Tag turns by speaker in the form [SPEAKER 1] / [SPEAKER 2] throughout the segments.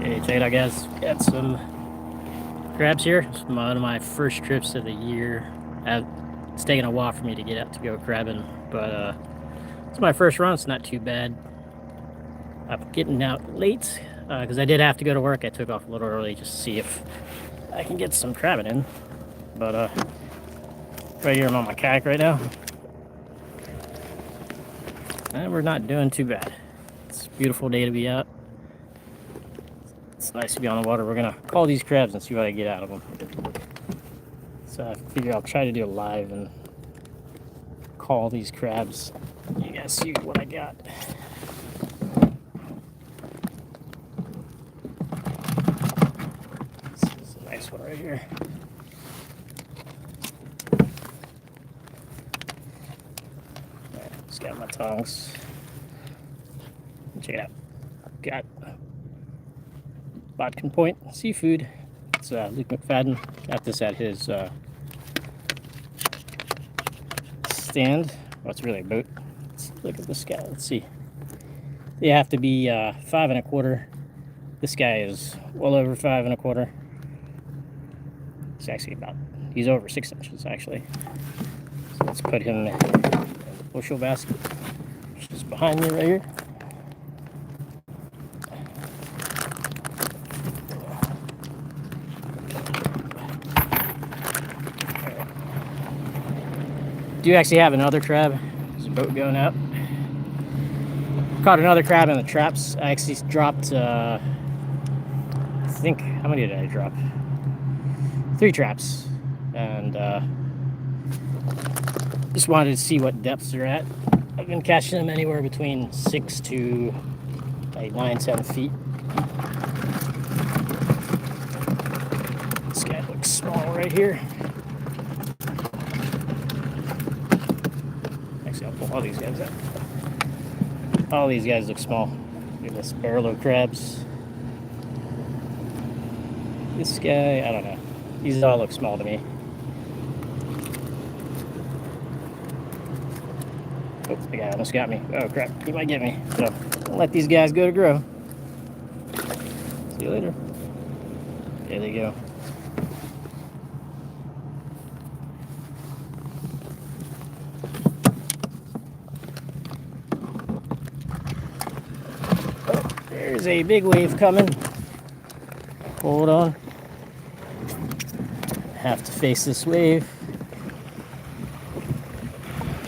[SPEAKER 1] Hey, check it out, guys. Got some crabs here. It's one of my first trips of the year. It's taken a while for me to get out to go crabbing, but it's my first run. It's not too bad. I'm getting out late because I did have to go to work. I took off a little early just to see if I can get some crabbing in. But right here, I'm on my kayak right now, and we're not doing too bad. It's a beautiful day to be out. It's nice to be on the water. We're gonna call these crabs and see what I get out of them. So I figure I'll try to do it live and call these crabs. You guys see what I got. This is a nice one right here. Just got my tongs. Check it out. Got Vodka Point Seafood. It's Luke McFadden. Got this at his stand. Well, it's really a boat. Let's look at this guy. Let's see. They have to be 5 1/4. This guy is well over 5 1/4. It's actually he's over 6 inches actually. So let's put him in the bushel basket, which is behind me right here. Do actually have another crab. There's a boat going out. Caught another crab in the traps. I actually dropped, I think, how many did I drop? 3 traps. And just wanted to see what depths they're at. I've been catching them anywhere between 6 to like 9-10 feet. This guy looks small right here. I'll pull all these guys out. All these guys look small. Look at this barrel crabs. This guy, I don't know. These all look small to me. Oops, the guy almost got me. Oh crap, he might get me. So I'll let these guys go to grow. See you later. There they go. There's a big wave coming. Hold on. Have to face this wave.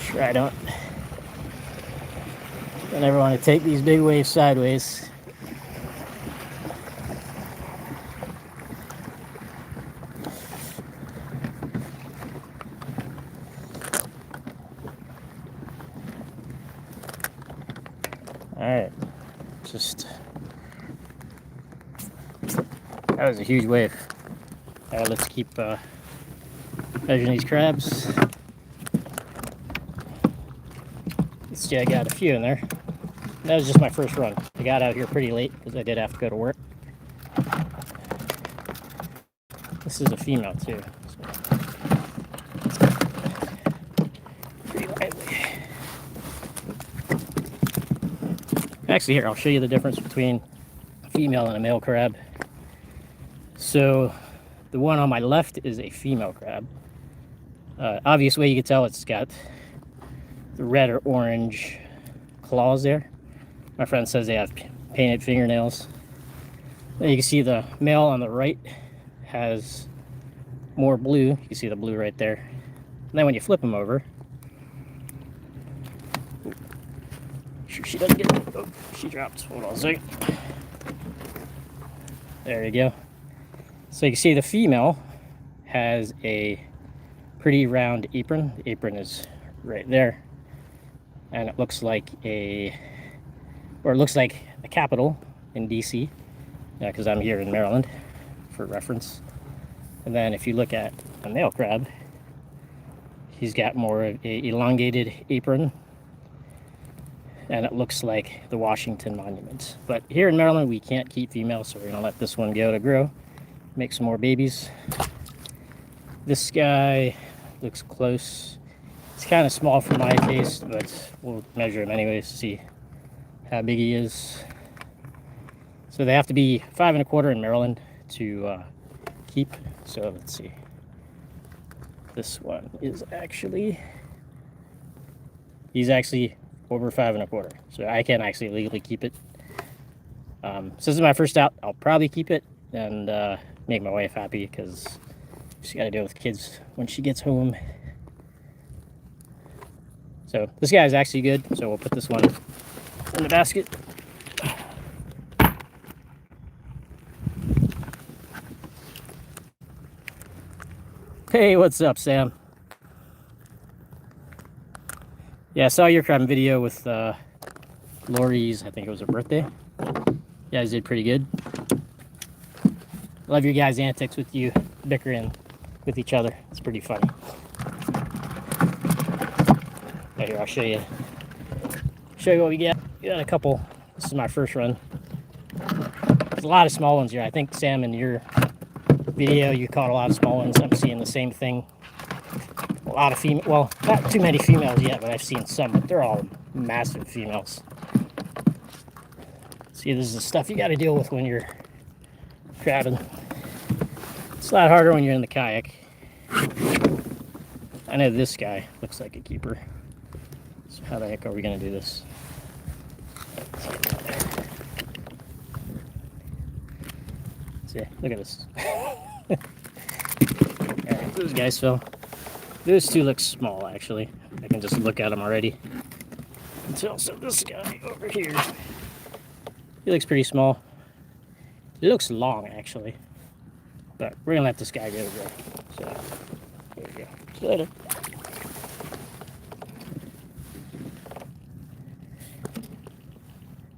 [SPEAKER 1] Sure I don't. I never want to take these big waves sideways. Alright. That was a huge wave. Let's keep measuring these crabs. See, I got a few in there. That was just my first run. I got out here pretty late because I did have to go to work. This is a female too. Pretty lively. Actually, here, I'll show you the difference between a female and a male crab. So the one on my left is a female crab. Obvious way you can tell, it's got the red or orange claws there. My friend says they have painted fingernails. Then you can see the male on the right has more blue. You can see the blue right there. And then when you flip them over, sure she doesn't get it. Oh, she dropped. Hold on a second. There you go. So you can see the female has a pretty round apron. The apron is right there. And it looks like a Capitol in DC. Yeah, because I'm here in Maryland for reference. And then if you look at a male crab, he's got more of a elongated apron. And it looks like the Washington Monument. But here in Maryland, we can't keep females, so we're gonna let this one go to grow. Make some more babies. This guy looks close. It's kind of small for my taste, but we'll measure him anyways to see how big he is. So So they have to be 5 1/4 in Maryland to keep. So let's see. This one is actually, he's actually over 5 1/4. So I can actually legally keep it. Since this is my first out, I'll probably keep it and make my wife happy because she's got to deal with kids when she gets home. So this guy is actually good. So we'll put this one in the basket. Hey, what's up, Sam? Yeah, I saw your crab video with Lori's, I think it was her birthday. You guys did pretty good. Love your guys' antics with you bickering with each other. It's pretty funny. Right here, I'll show you what we got. We got a couple. This is my first run. There's a lot of small ones here. I think, Sam, in your video, you caught a lot of small ones. I'm seeing the same thing. A lot of female, well, not too many females yet, but I've seen some, but they're all massive females. See, this is the stuff you got to deal with when you're crabbing. It's a lot harder when you're in the kayak. I know this guy looks like a keeper. So how the heck are we going to do this? See, look at this. Yeah, those guys fell. Those two look small, actually. I can just look at them already. Until so this guy over here, he looks pretty small. He looks long, actually. But we're gonna let this guy go. So there we go. See you later.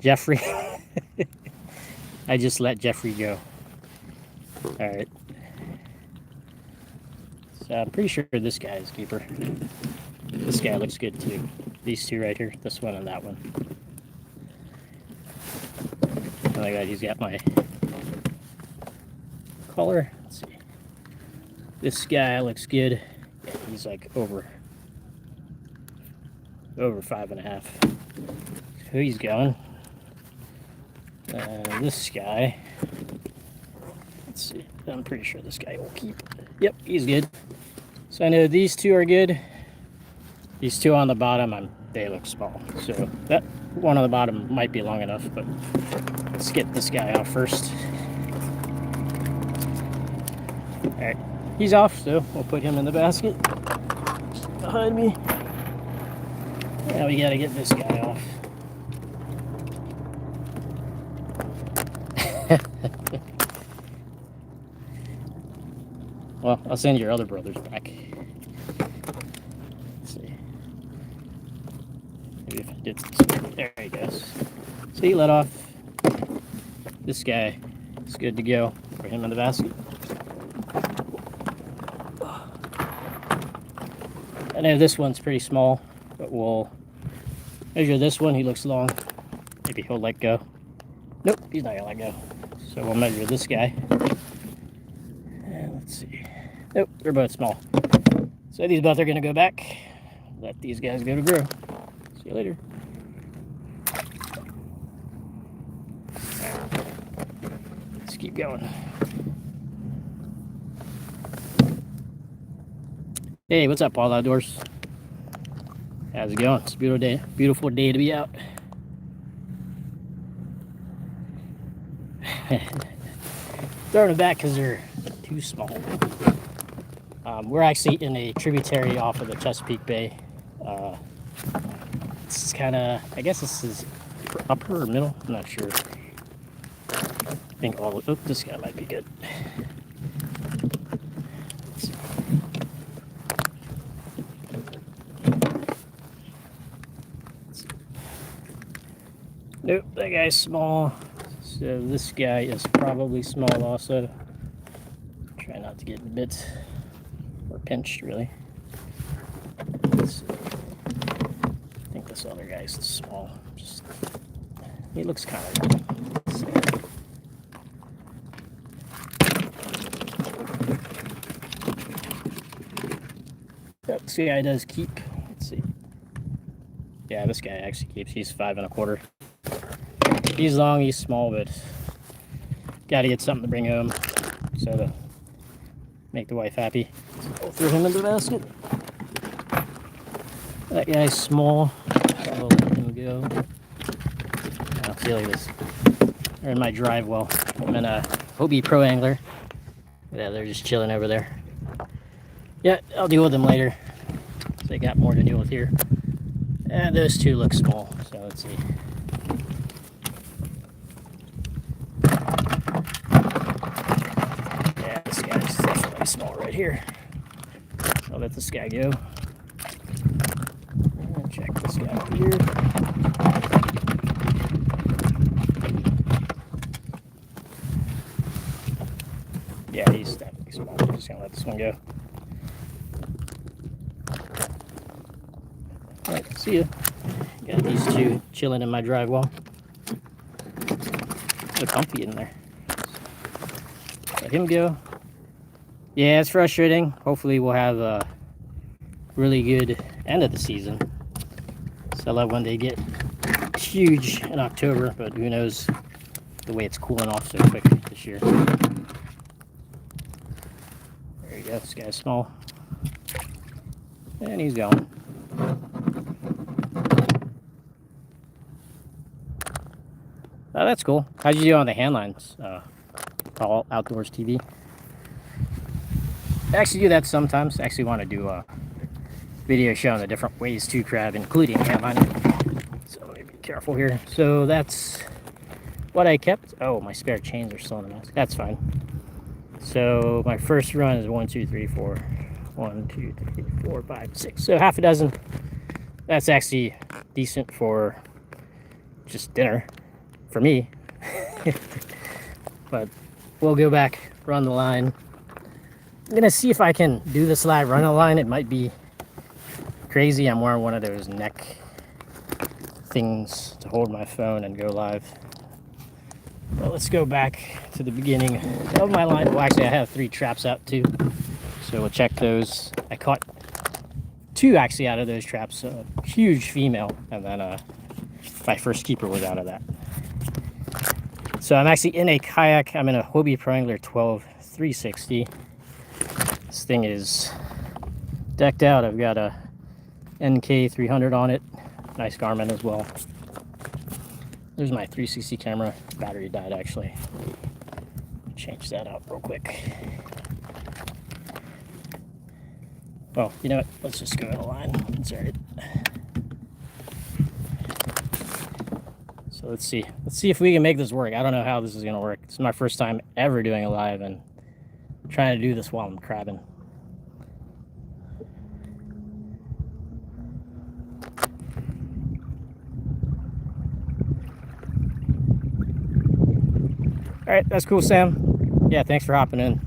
[SPEAKER 1] Jeffrey. I just let Jeffrey go. All right. So I'm pretty sure this guy is keeper. This guy looks good too. These two right here, this one and that one. Oh my god, he's got my collar. Let's see. This guy looks good. Yeah, he's like over 5 1/2. So he's going. This guy, let's see. I'm pretty sure this guy will keep. Yep, he's good. So I know these two are good. These two on the bottom, they look small. So that one on the bottom might be long enough, but let's get this guy off first. All right, he's off, so we'll put him in the basket. Behind me. Now we gotta get this guy off. Well, I'll send your other brothers back. Let's see. Maybe if I did this. There he goes. So he let off. This guy is good to go. Put him in the basket. I know this one's pretty small, but we'll measure this one. He looks long. Maybe he'll let go. Nope, he's not gonna let go. So we'll measure this guy. And let's see. Nope, they're both small. So these both are gonna go back. Let these guys go to grow. See you later. Let's keep going. Hey, what's up, All Outdoors? How's it going? It's a beautiful day to be out. Throwing them back because they're too small. We're actually in a tributary off of the Chesapeake Bay. This is kind of, I guess this is upper or middle. I'm not sure. I think this guy might be good. Nope, that guy's small. So this guy is probably small also. Try not to get bit or pinched, really. I think this other guy's small. He looks kind of long. Yep, this guy does keep. Let's see. Yeah, this guy actually keeps. He's 5 1/4. He's long, he's small, but got to get something to bring home, so to make the wife happy. So I'll throw him in the basket. That guy's small, so I'll let him go. I feel like this. They're in my drive well. I'm in a Hobie Pro Angler. Yeah, they're just chilling over there. Yeah, I'll deal with them later. They got more to deal with here. And those two look small, so let's see. Yeah, this guy's definitely small right here. I'll let this guy go. And check this guy over here. Yeah, he's definitely small. I'm just gonna let this one go. Alright, see ya. Got these two chilling in my drive well. They're comfy in there. Let him go. Yeah, it's frustrating. Hopefully we'll have a really good end of the season. So I love when they get huge in October, but who knows the way it's cooling off so quick this year. There you go, this guy's small. And he's gone. Oh, that's cool. How'd you do on the hand lines? All Outdoors TV. I actually do that sometimes. I actually want to do a video showing the different ways to crab, including hand lining. So let me be careful here. So that's what I kept. Oh, my spare chains are still in the mask. That's fine. So my first run is 1, 2, 3, 4. 1, 2, 3, 4, 5, 6. So half a dozen. That's actually decent for just dinner for me. But we'll go back, run the line. I'm gonna see if I can do this live run a line. It might be crazy. I'm wearing one of those neck things to hold my phone and go live. Well, let's go back to the beginning of my line. Well, actually I have 3 traps out too, so we'll check those. I caught 2 actually out of those traps, a huge female, and then my first keeper was out of that. So I'm actually in a kayak. I'm in a Hobie Pro Angler 12 360. This thing is decked out. I've got a NK 300 on it. Nice Garmin as well. There's my 360 camera. Battery died actually. Change that out real quick. Well, you know what? Let's just go in a line. That's all right. So let's see. Let's see if we can make this work. I don't know how this is gonna work. This is my first time ever doing a live and I'm trying to do this while I'm crabbing. All right, that's cool, Sam. Yeah, thanks for hopping in.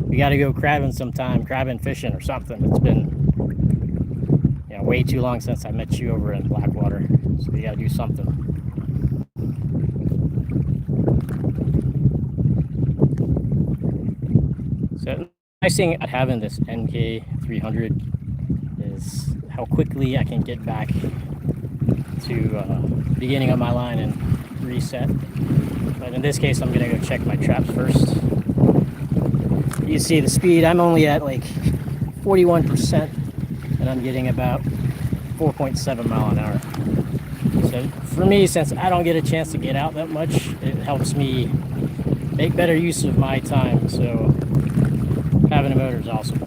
[SPEAKER 1] We got to go crabbing sometime, crabbing, fishing, or something. It's been, you know, way too long since I met you over in Blackwater, so we got to do something. So the nice thing about having this NK 300 is how quickly I can get back to beginning of my line and reset. But in this case, I'm gonna go check my traps first. You can see the speed. I'm only at like 41%, and I'm getting about 4.7 mile an hour. So for me, since I don't get a chance to get out that much, it helps me make better use of my time. So having a motor is awesome.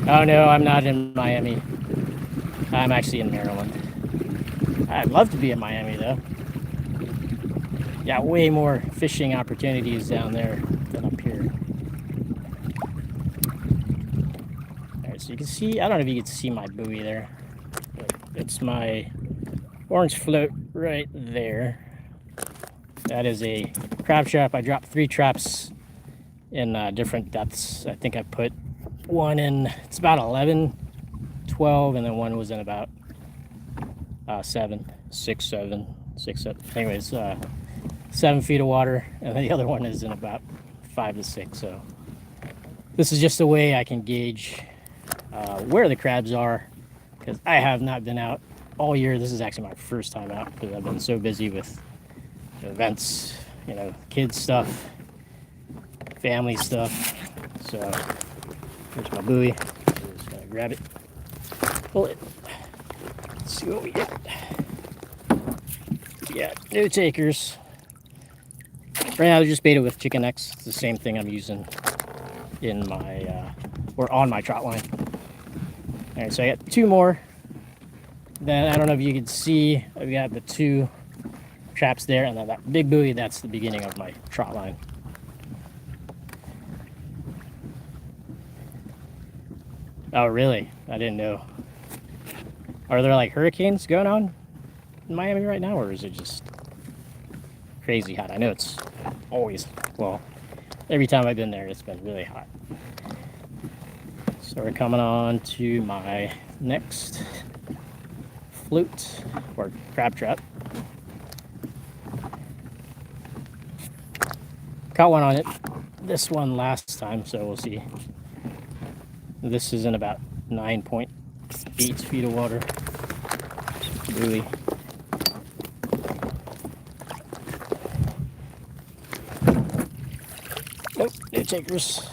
[SPEAKER 1] Oh no, I'm not in Miami. I'm actually in Maryland. I'd love to be in Miami though. Got way more fishing opportunities down there than up here. Alright, so you can see, I don't know if you can see my buoy there, but it's my orange float right there. That is a crab trap. I dropped 3 traps in different depths. I think I put one in, it's about 11, 12, and then one was in about 7, 6, 7, 6, 7. Anyways, 7 feet of water, and then the other one is in about 5 to 6. So this is just a way I can gauge where the crabs are, because I have not been out all year. This is actually my first time out because I've been so busy with events, you know, kids stuff, family stuff. So here's my buoy. I'm just gonna grab it, pull it. Let's see what we get. Yeah, no takers. Right now, they're just baited with chicken necks. It's the same thing I'm using in my or on my trot line. All right, so I got 2 more. Then I don't know if you can see, I've got the 2 traps there, and then that big buoy. That's the beginning of my trot line. Oh, really? I didn't know. Are there like hurricanes going on in Miami right now, or is it just crazy hot? I know it's always, well, every time I've been there, it's been really hot. So we're coming on to my next float or crab trap. Caught one on it, this one last time, so we'll see. This is in about 9.8 feet of water. Buoy. Nope, no takers.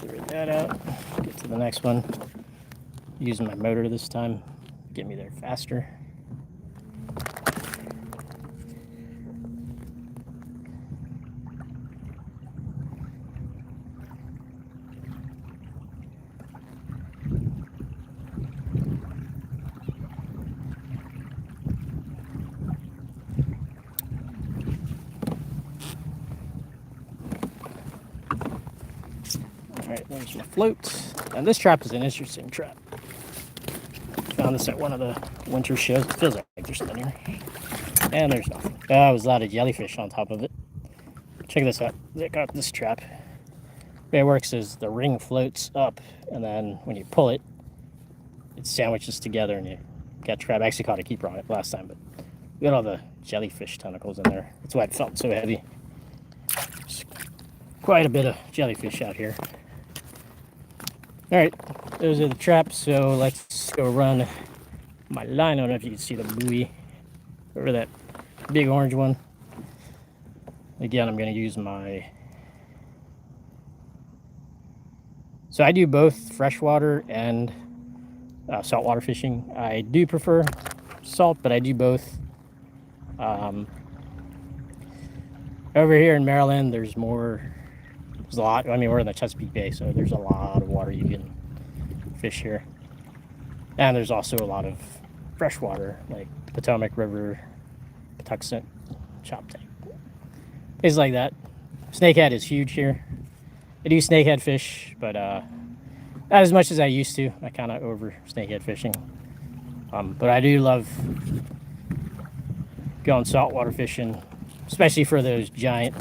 [SPEAKER 1] Clear that out. Get to the next one. Using my motor this time. Get me there faster. Alright, there's my float. And this trap is an interesting trap. Found this at one of the winter shows. It feels like there's something here. And there's nothing. Oh, there was a lot of jellyfish on top of it. Check this out. They got this trap. The way it works is the ring floats up, and then when you pull it, it sandwiches together and you catch crab. I actually caught a keeper on it last time, but we got all the jellyfish tentacles in there. That's why it felt so heavy. There's quite a bit of jellyfish out here. Alright, those are the traps, so let's go run my line. I don't know if you can see the buoy over that big orange one. Again, I'm going to use my... So I do both freshwater and saltwater fishing. I do prefer salt, but I do both. Over here in Maryland, there's a lot. I mean, we're in the Chesapeake Bay, so there's a lot of water you can fish here. And there's also a lot of freshwater, like Potomac River, Patuxent, Choptank, things like that. Snakehead is huge here. I do snakehead fish, but not as much as I used to. I kind of over snakehead fishing. But I do love going saltwater fishing, especially for those giant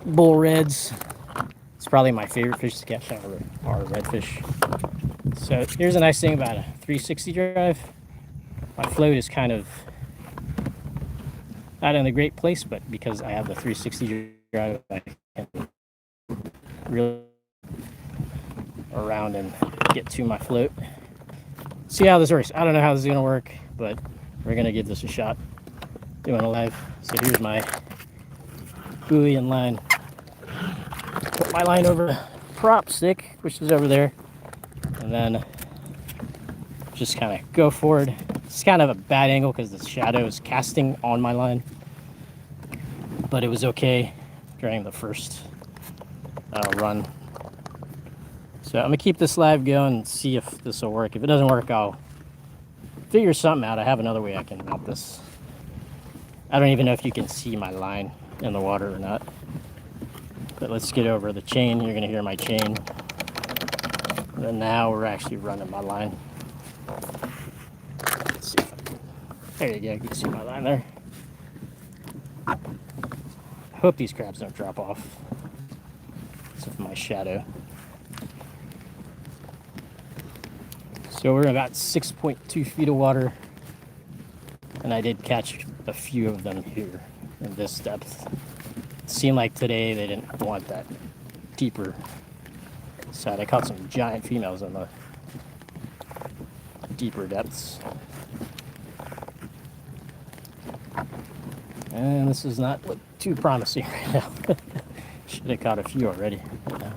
[SPEAKER 1] bull reds. It's probably my favorite fish to catch are redfish. So here's a nice thing about a 360 drive. My float is kind of not in a great place, but because I have the 360 drive, I can really around and get to my float. See how this works. I don't know how this is gonna work, but we're gonna give this a shot doing it live. So here's my buoy and line. Put my line over the prop stick, which is over there, and then just kind of go forward. It's kind of a bad angle because the shadow is casting on my line, but it was okay during the first run. So I'm gonna keep this live going and see if this will work. If it doesn't work, I'll figure something out. I have another way I can mount this. I don't even know if you can see my line in the water or not. But let's get over the chain. You're gonna hear my chain. And then now we're actually running my line. Let's see if I can. There you go. You can see my line there. I hope these crabs don't drop off. It's of my shadow. So we're in about 6.2 feet of water, and I did catch a few of them here in this depth. It seemed like today they didn't want that deeper side. I caught some giant females in the deeper depths. And this does not look too promising right now. Should have caught a few already. Yeah.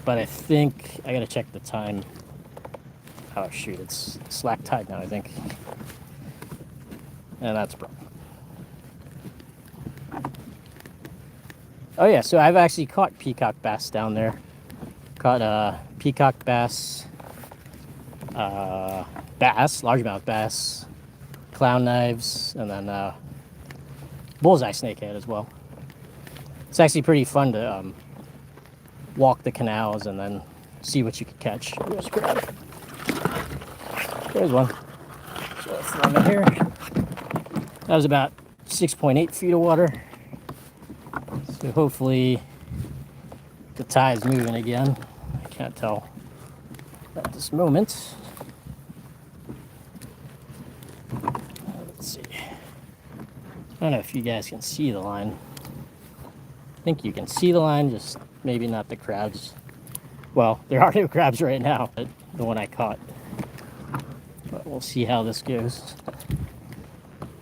[SPEAKER 1] But I think I gotta check the time. Oh shoot, it's slack tide now, I think. And that's a problem. Oh yeah, so I've actually caught peacock bass down there. Caught peacock bass, largemouth bass, clown knives, and then bullseye snakehead as well. It's actually pretty fun to walk the canals and then see what you can catch. There's a crab. There's one. So let's throw him in here. That was about 6.8 feet of water. So hopefully the tide's moving again. I can't tell at this moment. Let's see. I don't know if you guys can see the line. I think you can see the line, just maybe not the crabs. Well, there are no crabs right now, but the one I caught. But we'll see how this goes.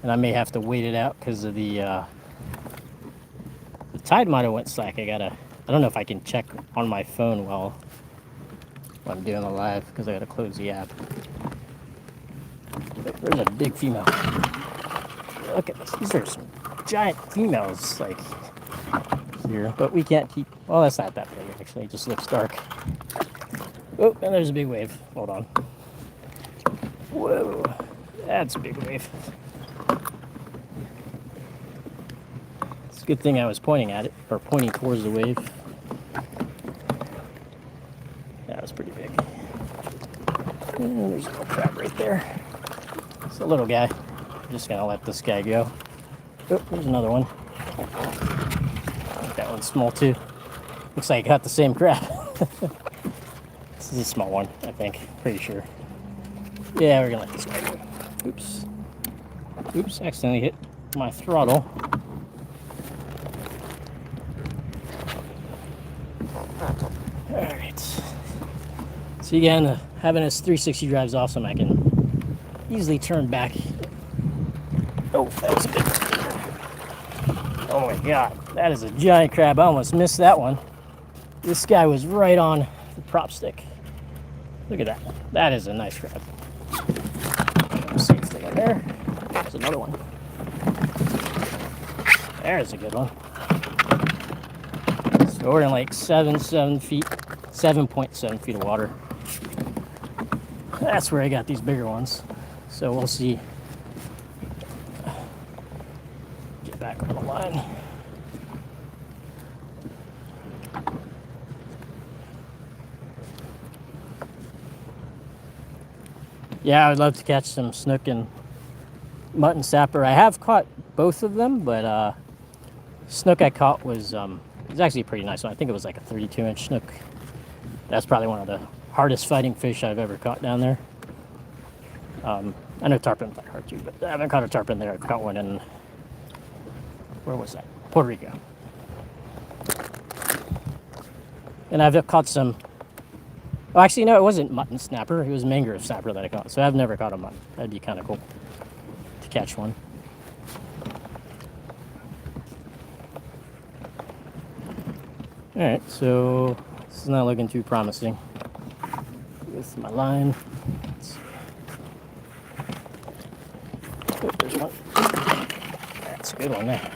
[SPEAKER 1] And I may have to wait it out because of the tide might have went slack. I don't know if I can check on my phone while I'm doing the live because I gotta close the app. There's a big female. Look at this. These are some giant females, like here, but we can't keep. Well, that's not that big actually. It just looks dark. Oh, and there's a big wave. Hold on. Whoa, that's a big wave. It's a good thing I was pointing at it, or pointing towards the wave. That was pretty big. And there's a little crab right there. It's a little guy. I'm just gonna let this guy go. Oh, there's another one. That one's small too. Looks like I got the same crab. This is a small one, I think. Pretty sure. Yeah, we're gonna let this guy go. Oops. Oops, accidentally hit my throttle. Alright. So again, having this 360 drive's awesome. I can easily turn back. Oh, that was a big one. Oh my god, that is a giant crab. I almost missed that one. This guy was right on the prop stick. Look at that. That is a nice crab. Safe thing in there. There's another one. There's a good one. So we're in like 7.7 feet of water. That's where I got these bigger ones. So we'll see. Get back on the line. Yeah, I would love to catch some snook and mutton snapper. I have caught both of them, but snook I caught was actually a pretty nice one. I think it was like a 32-inch snook. That's probably one of the hardest fighting fish I've ever caught down there. I know tarpon fight hard too, but I haven't caught a tarpon there. I've caught one in, where was that? Puerto Rico. And I've caught some. Oh, actually, no, it wasn't mutton snapper. It was mangrove snapper that I caught. So I've never caught a mutton. That'd be kind of cool to catch one. All right, so this is not looking too promising with my line. Let's see. Oh, there's one. That's a good one there.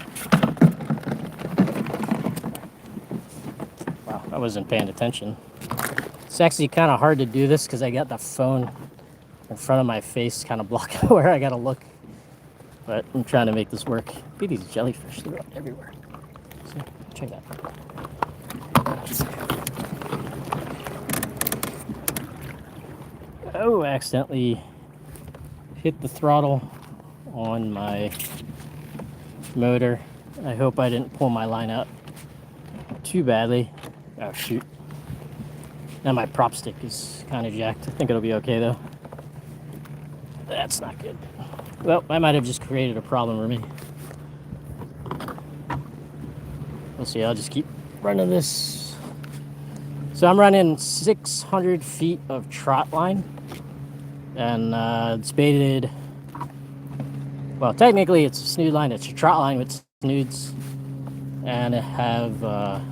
[SPEAKER 1] Wow, I wasn't paying attention. It's actually kind of hard to do this because I got the phone in front of my face, kind of blocking where I gotta look. But I'm trying to make this work. Look at these jellyfish, they're everywhere. See? Check that. Oh, I accidentally hit the throttle on my motor. I hope I didn't pull my line out too badly. Oh, shoot. Now my prop stick is kind of jacked. I think it'll be okay though. That's not good. Well, I might have just created a problem for me. We'll see. I'll just keep running this. So I'm running 600 feet of trot line, and it's baited. Well, technically it's a snood line. It's a trot line with snoods, and I have a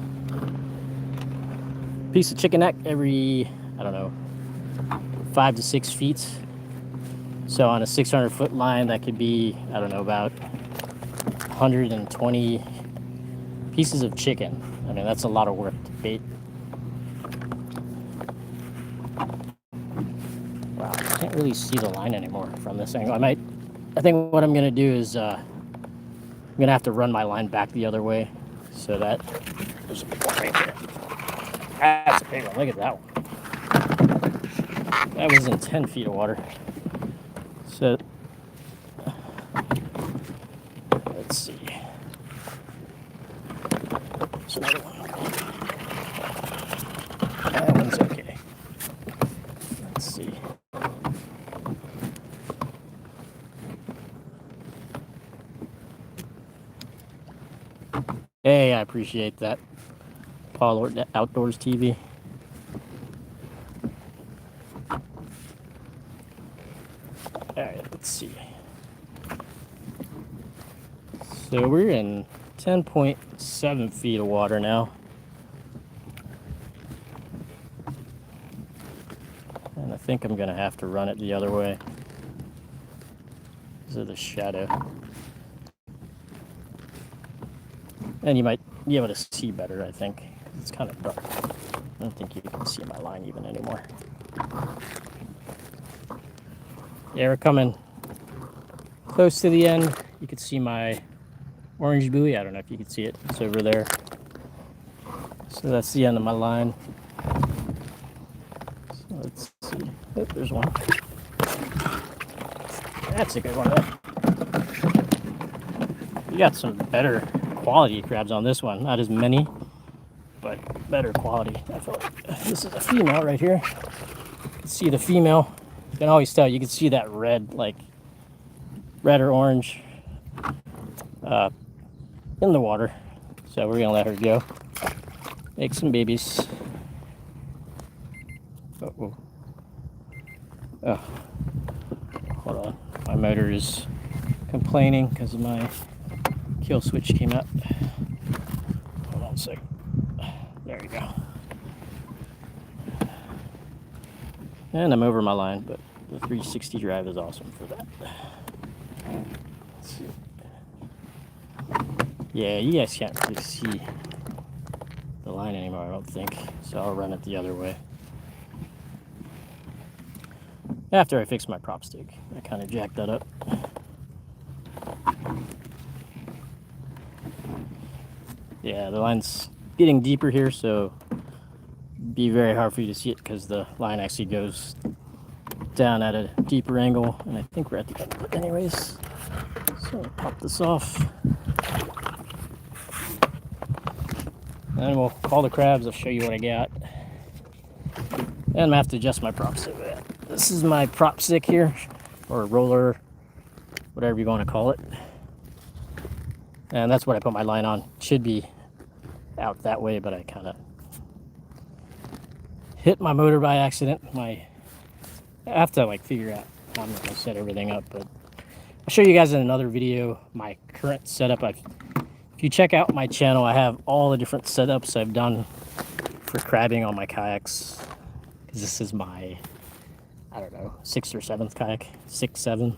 [SPEAKER 1] piece of chicken neck every, I don't know, 5 to 6 feet. So on a 600-foot line, that could be, I don't know, about 120 pieces of chicken. I mean, that's a lot of work to bait. Wow, I can't really see the line anymore from this angle. I think what I'm gonna do is I'm gonna have to run my line back the other way so that there's a big one right there. That's a big one. Look at that one. That was in 10 feet of water. So let's see. There's another one. That one's okay. Let's see. Hey, I appreciate that. Paul Outdoors TV. Alright, let's see. So we're in 10.7 feet of water now. And I think I'm gonna have to run it the other way because of the shadow. And you might be able to see better, I think. It's kind of dark. I don't think you can see my line even anymore. Yeah, we're coming close to the end. You can see my orange buoy. I don't know if you can see it. It's over there. So that's the end of my line. So let's see. Oh, there's one. That's a good one. You got some better quality crabs on this one. Not as many, but better quality. I feel like this is a female right here. You can see the female. You can always tell. You can see that red, like red or orange in the water. So we're gonna let her go. Make some babies. Oh, hold on. My motor is complaining because my kill switch came out. Hold on a sec. There you go. And I'm over my line, but the 360 drive is awesome for that. Let's see. Yeah, you guys can't really see the line anymore, I don't think. So I'll run it the other way. After I fix my prop stick, I kind of jacked that up. Yeah, the line's getting deeper here, so it'd be very hard for you to see it because the line actually goes down at a deeper angle, and I think we're at the end of it anyways. So I'll pop this off. And we'll call the crabs. I'll show you what I got. And I'm gonna have to adjust my prop stick. This is my prop stick here, or roller, whatever you want to call it. And that's what I put my line on. Should be out that way, but I kind of hit my motor by accident. I have to like figure out how I'm gonna set everything up, but I'll show you guys in another video my current setup. If you check out my channel, I have all the different setups I've done for crabbing on my kayaks. Because this is my, I don't know, 6th or 7th kayak. 6, 7.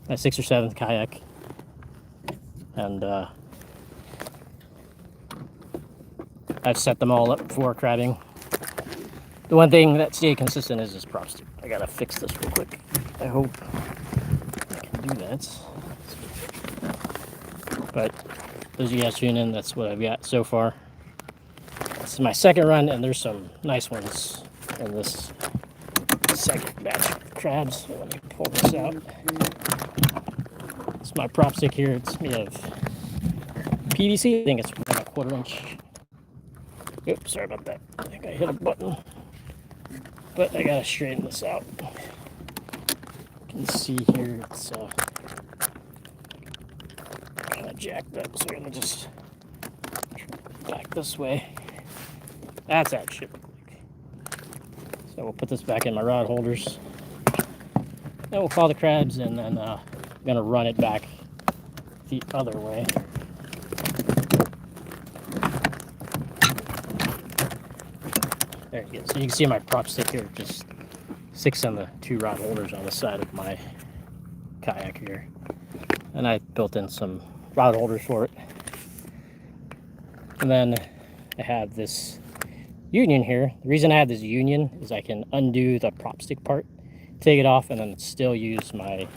[SPEAKER 1] My 6th or 7th kayak. And I've set them all up for crabbing. The one thing that stayed consistent is this prop stick. I gotta fix this real quick. I hope I can do that. But those of you guys tuning in, that's what I've got so far. This is my second run, and there's some nice ones in this second batch of crabs. So let me pull this out. It's my prop stick here. It's made of PVC. I think it's 1/4 inch. Oops, sorry about that. I think I hit a button. But I gotta straighten this out. You can see here it's kind of jacked up, so I'm gonna just back this way. That's that shit. So we'll put this back in my rod holders. Then we'll call the crabs, and then I'm gonna run it back the other way. There you go. So you can see my prop stick here just sticks on the 2 rod holders on the side of my kayak here. And I built in some rod holders for it. And then I have this union here. The reason I have this union is I can undo the prop stick part, take it off, and then still use my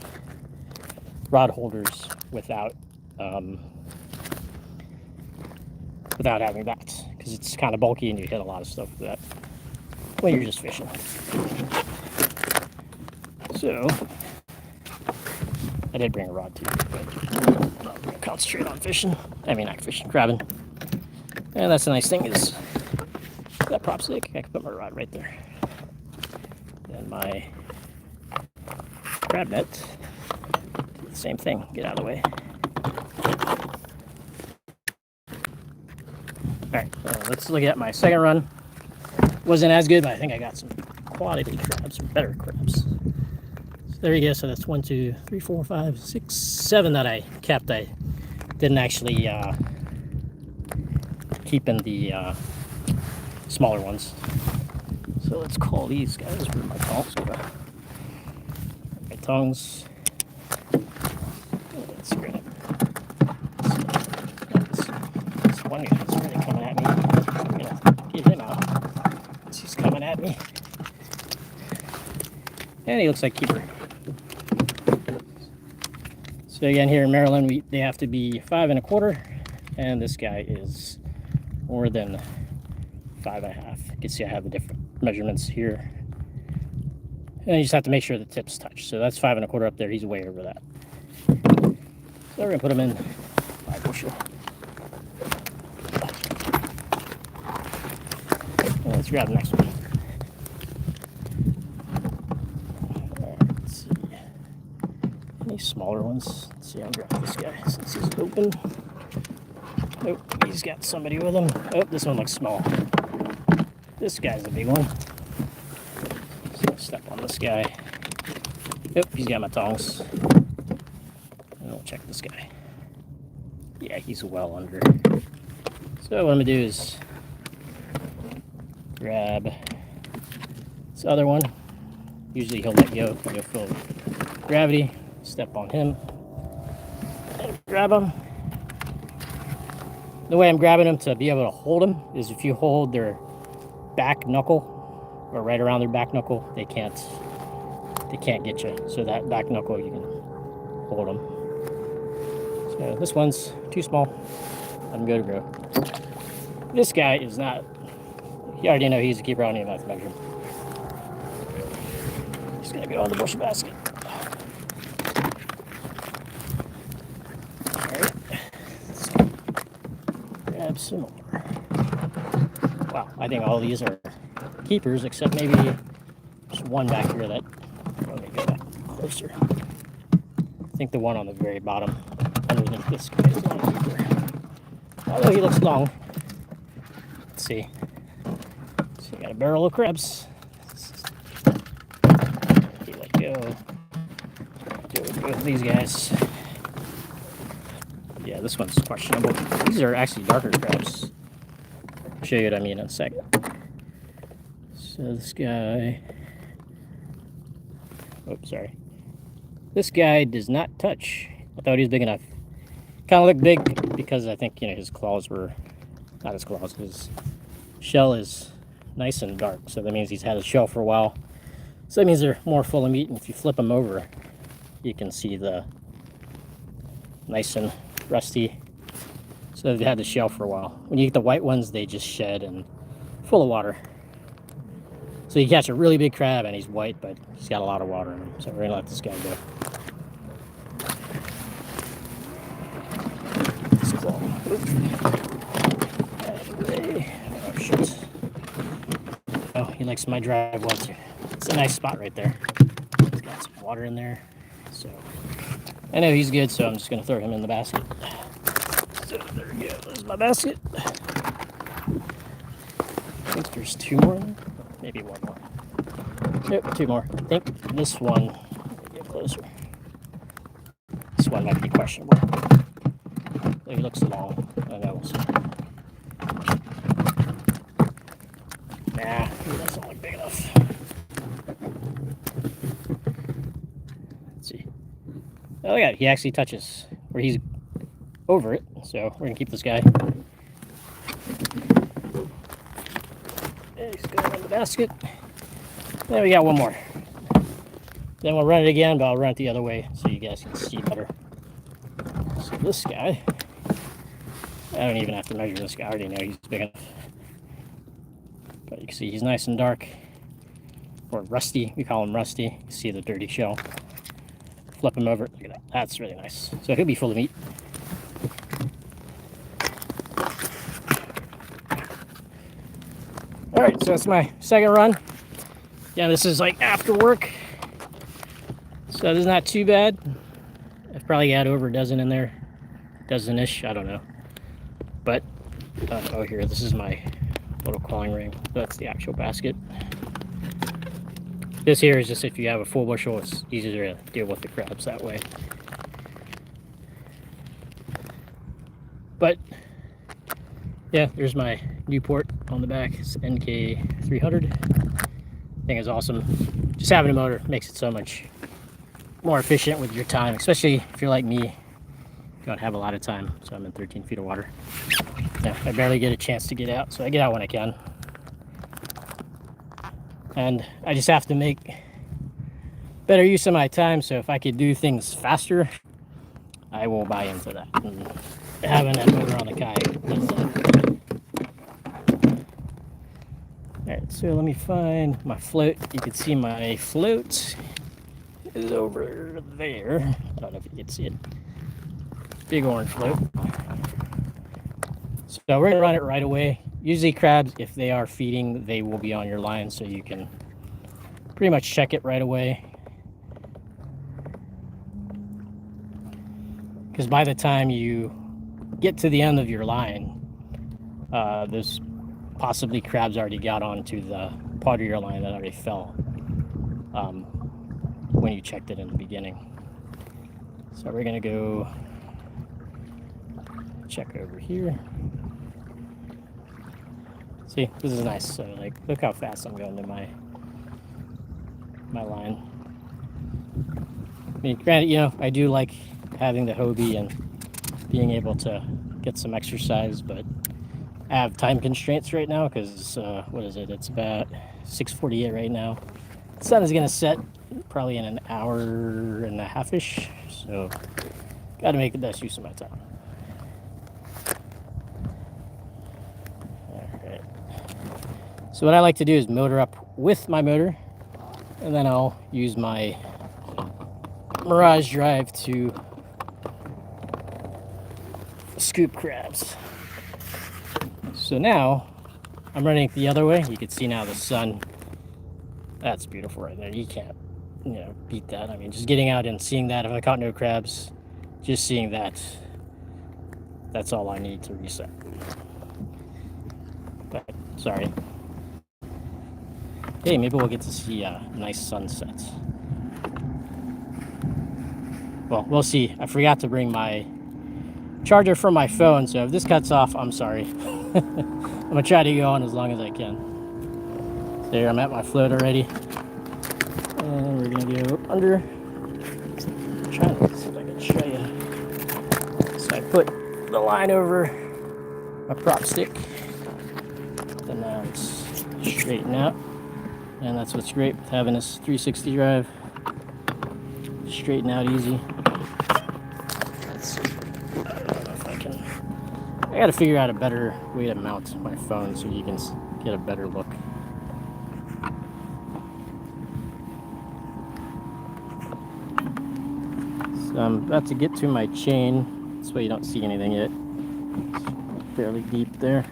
[SPEAKER 1] rod holders without having that, because it's kind of bulky and you hit a lot of stuff with that when you're just fishing. So I did bring a rod too, but I'm gonna concentrate on fishing. I mean, not fishing, crabbing. And that's the nice thing is that prop stick, I can put my rod right there. And my crab net, do the same thing, get out of the way. Alright, so let's look at my second run. Wasn't as good, but I think I got some quality crabs, some better crabs. So there you go, so that's 1, 2, 3, 4, 5, 6, 7 that I kept. I didn't actually keep in the smaller ones. So let's call these guys. Where my tongs go? My tongs. Let's grab this one guy's really coming at me. I'm gonna get him out. He's coming at me. And he looks like keeper. So again, here in Maryland, they have to be 5 1/4, and this guy is more than 5 1/2. You can see I have the different measurements here. And you just have to make sure the tips touch. So that's 5 1/4 up there. He's way over that. So we're gonna put him in my bushel. And let's grab the next one. Alright, let's see. Any smaller ones? Let's see, I'll grab this guy since he's open. Nope, he's got somebody with him. Oh, this one looks small. This guy's a big one. So I'll step on this guy. Yep, he's got my tongs. And we'll check this guy. Yeah, he's well under. So what I'm gonna do is grab this other one. Usually he'll let go. He'll feel gravity. Step on him. And grab him. The way I'm grabbing them to be able to hold them is if you hold their back knuckle, or right around their back knuckle, they can't get you. So that back knuckle, you can hold them. So this one's too small. I'm good to go. This guy is not. You already know he's a keeper. I don't even have to measure him. He's gonna go on the bushel basket. Grab some more. Wow, I think all these are keepers, except maybe there's one back here that, let me go back closer. I think the one on the very bottom underneath this guy is not a keeper. Although he looks long. Let's see. So we got a barrel of crabs. He let go. Do it with these guys. Yeah, this one's questionable. These are actually darker crabs. I'll show you what I mean in a second. So this guy, oh, sorry. This guy does not touch. I thought he was big enough. Kind of looked big because I think, his claws were, not his claws, his shell is nice and dark. So that means he's had his shell for a while. So that means they're more full of meat. And if you flip them over, you can see the nice and rusty. So they've had the shell for a while. When you get the white ones, they just shed and full of water. So you catch a really big crab and he's white, but he's got a lot of water in him. So we're gonna let this guy go. This claw. Oh shit. Oh, he likes my drive well too. It's a nice spot right there. He's got some water in there. So I know he's good, so I'm just gonna throw him in the basket. So there we go, there's my basket. think there's 2 more in there. Maybe 1 more. Nope, 2 more. I think this one, let me get closer. This one might be questionable. He looks long. I know. So. Nah, he doesn't look big enough. Let's see. Oh yeah, he actually touches, or he's over it. So we're gonna keep this guy. He's going in the basket. There we got 1 more. Then we'll run it again, but I'll run it the other way so you guys can see better. So this guy, I don't even have to measure this guy. I already know he's big enough. But you can see he's nice and dark, or rusty. We call him rusty. You can see the dirty shell. Flip him over. Look at that. That's really nice. So he'll be full of meat. All right, so that's my second run. Yeah, this is like after work, so this is not too bad. I've probably got over a dozen in there, dozen-ish, I don't know. But, oh here, this is my little calling ring. That's the actual basket. This here is just if you have a full bushel, it's easier to deal with the crabs that way. But, yeah, there's my Newport on the back. It's NK300. Thing is awesome. Just having a motor makes it so much more efficient with your time, especially if you're like me, you don't have a lot of time. So I'm in 13 feet of water. Yeah, I barely get a chance to get out, so I get out when I can. And I just have to make better use of my time, so if I could do things faster, I will buy into that. And having that motor on the kayak does that. Alright, so let me find my float. You can see my float is over there. I don't know if you can see it. Big orange float. So we're gonna run it right away. Usually crabs, if they are feeding, they will be on your line, so you can pretty much check it right away. Because by the time you get to the end of your line, there's possibly crabs already got onto the part of your line that already fell when you checked it in the beginning. So we're gonna go check over here. See, this is nice. So like, look how fast I'm going to my line. I mean, granted, you know, I do like having the Hobie and being able to get some exercise, but I have time constraints right now because, what is it? It's about 6:48 right now. The sun is going to set probably in an hour and a half-ish, so got to make the best use of my time. All right. So what I like to do is motor up with my motor, and then I'll use my Mirage drive to scoop crabs. So now I'm running it the other way. You can see now the sun. That's beautiful right there. You can't, you know, beat that. I mean, just getting out and seeing that. If I caught no crabs, just seeing that, that's all I need to reset. But sorry. Hey, maybe we'll get to see nice sunsets. Well, we'll see. I forgot to bring my charger from my phone, so if this cuts off, I'm sorry. I'm gonna try to go on as long as I can. So there, I'm at my float already, and we're gonna go under. I'm trying to see if I can show you. So I put the line over my prop stick, then now it's straighten out, and that's what's great with having this 360 drive. Straighten out easy. Let's see. I don't know if I can. I gotta figure out a better way to mount my phone so you can get a better look. So I'm about to get to my chain. This way you don't see anything yet. It's fairly deep there.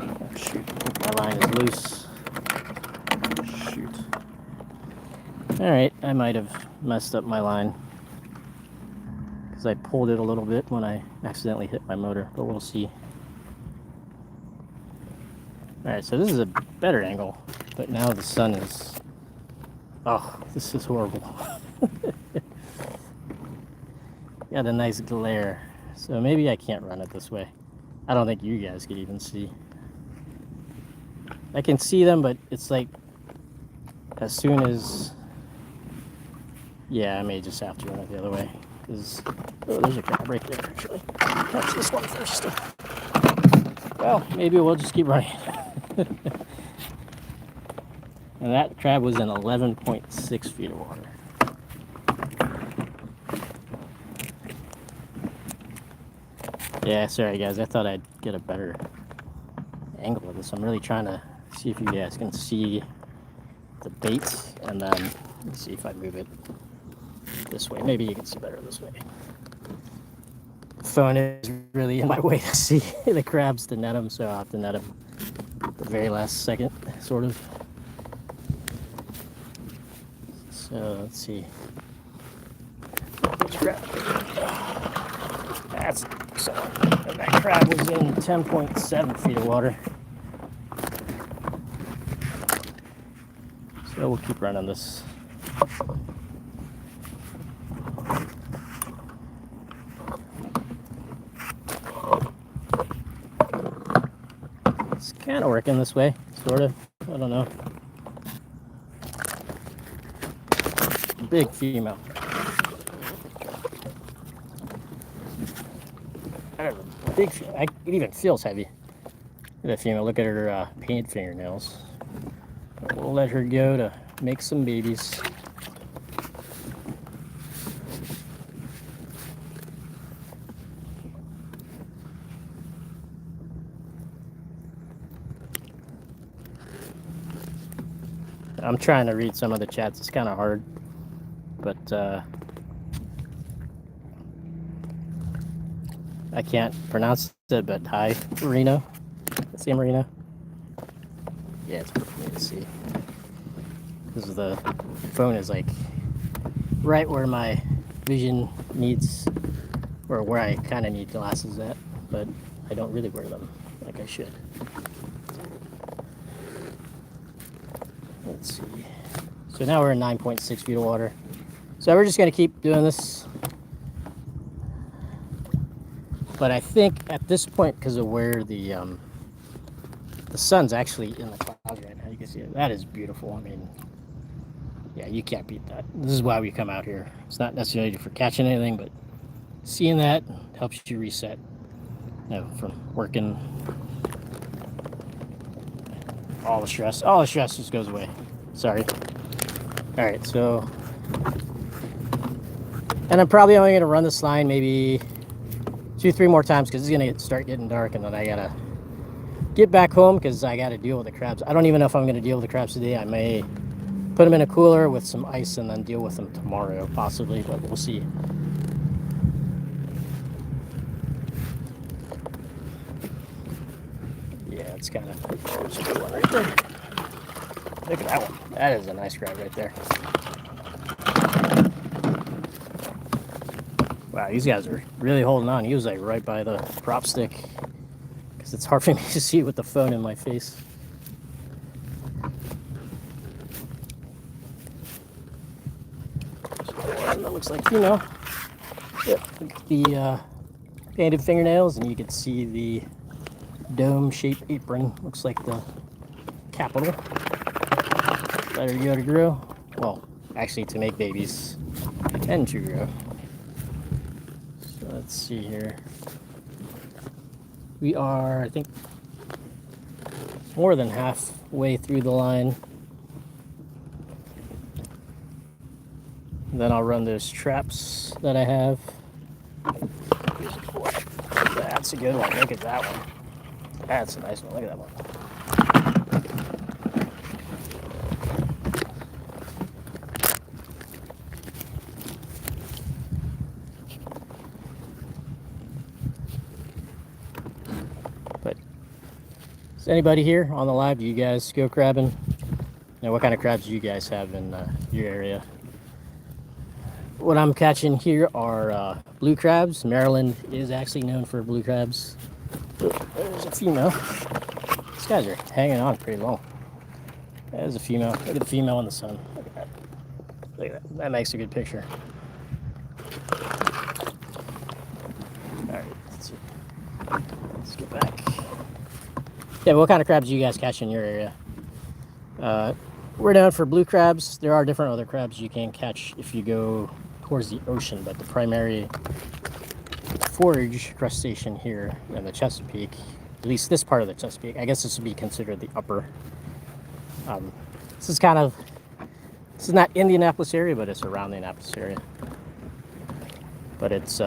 [SPEAKER 1] Oh, shoot, my line is loose. Shoot. Alright, I might have messed up my line because I pulled it a little bit when I accidentally hit my motor, but we'll see. Alright, so this is a better angle, but now the sun is... Oh, this is horrible. Got a nice glare, so maybe I can't run it this way. I don't think you guys could even see. I can see them, but it's like as soon as... Yeah, I may just have to run it the other way. Because, oh, there's a crab right there, actually. Catch this one first. Well, maybe we'll just keep running. And that crab was in 11.6 feet of water. Yeah, sorry guys, I thought I'd get a better angle of this. I'm really trying to see if you guys can see the bait, and then let's see if I move it this way. Maybe you can see better this way. The phone is really in my way to see the crabs to net them, so I'll have to net them the very last second, sort of. So let's see. That's excellent. And that crab was in 10.7 feet of water. So we'll keep running this. It's kind of working this way, sort of. I don't know. Big female. I don't know. Big. It even feels heavy. Look at that female. Look at her painted fingernails. But we'll let her go to make some babies. I'm trying to read some of the chats. It's kind of hard, but I can't pronounce it. But hi, Marina. See Marina? Yeah, it's hard for me to see because the phone is like right where my vision needs, or where I kind of need glasses at, but I don't really wear them like I should. Let's see. So now we're in 9.6 feet of water. So we're just going to keep doing this. But I think at this point, because of where the sun's actually in the clouds right now, you can see it. That is beautiful. I mean, yeah, you can't beat that. This is why we come out here. It's not necessarily for catching anything, but seeing that helps you reset. You know, from working. All the stress just goes away. Sorry. All right, so, and I'm probably only gonna run this line maybe 2-3 more times because it's gonna start getting dark, and then I gotta get back home because I gotta deal with the crabs. I don't even know if I'm gonna deal with the crabs today. I may put them in a cooler with some ice and then deal with them tomorrow, possibly, but we'll see. Yeah, it's kind of, there's a good one right there. Look at that one. That is a nice crab right there. Wow, these guys are really holding on. He was like right by the prop stick because it's hard for me to see with the phone in my face. That looks like female. Yep, the painted fingernails, and you can see the dome-shaped apron. Looks like the capital. Let her go to grow. Well, actually to make babies and to grow. So let's see here. We are, I think, more than halfway through the line. Then I'll run those traps that I have. That's a good one. Look at that one. That's a nice one. Look at that one. But is anybody here on the live? Do you guys go crabbing? Now, what kind of crabs do you guys have in your area? What I'm catching here are blue crabs. Maryland is actually known for blue crabs. Oh, there's a female. These guys are hanging on pretty long. There's a female. Look at the female in the sun. Look at that. Look at that. That makes a good picture. Alright, let's see. Let's get back. Yeah, what kind of crabs do you guys catch in your area? We're down for blue crabs. There are different other crabs you can catch if you go towards the ocean, but the primary forage crustacean here in the Chesapeake, at least this part of the Chesapeake, I guess this would be considered the upper. This is not Indianapolis area, but it's around the Indianapolis area. But it's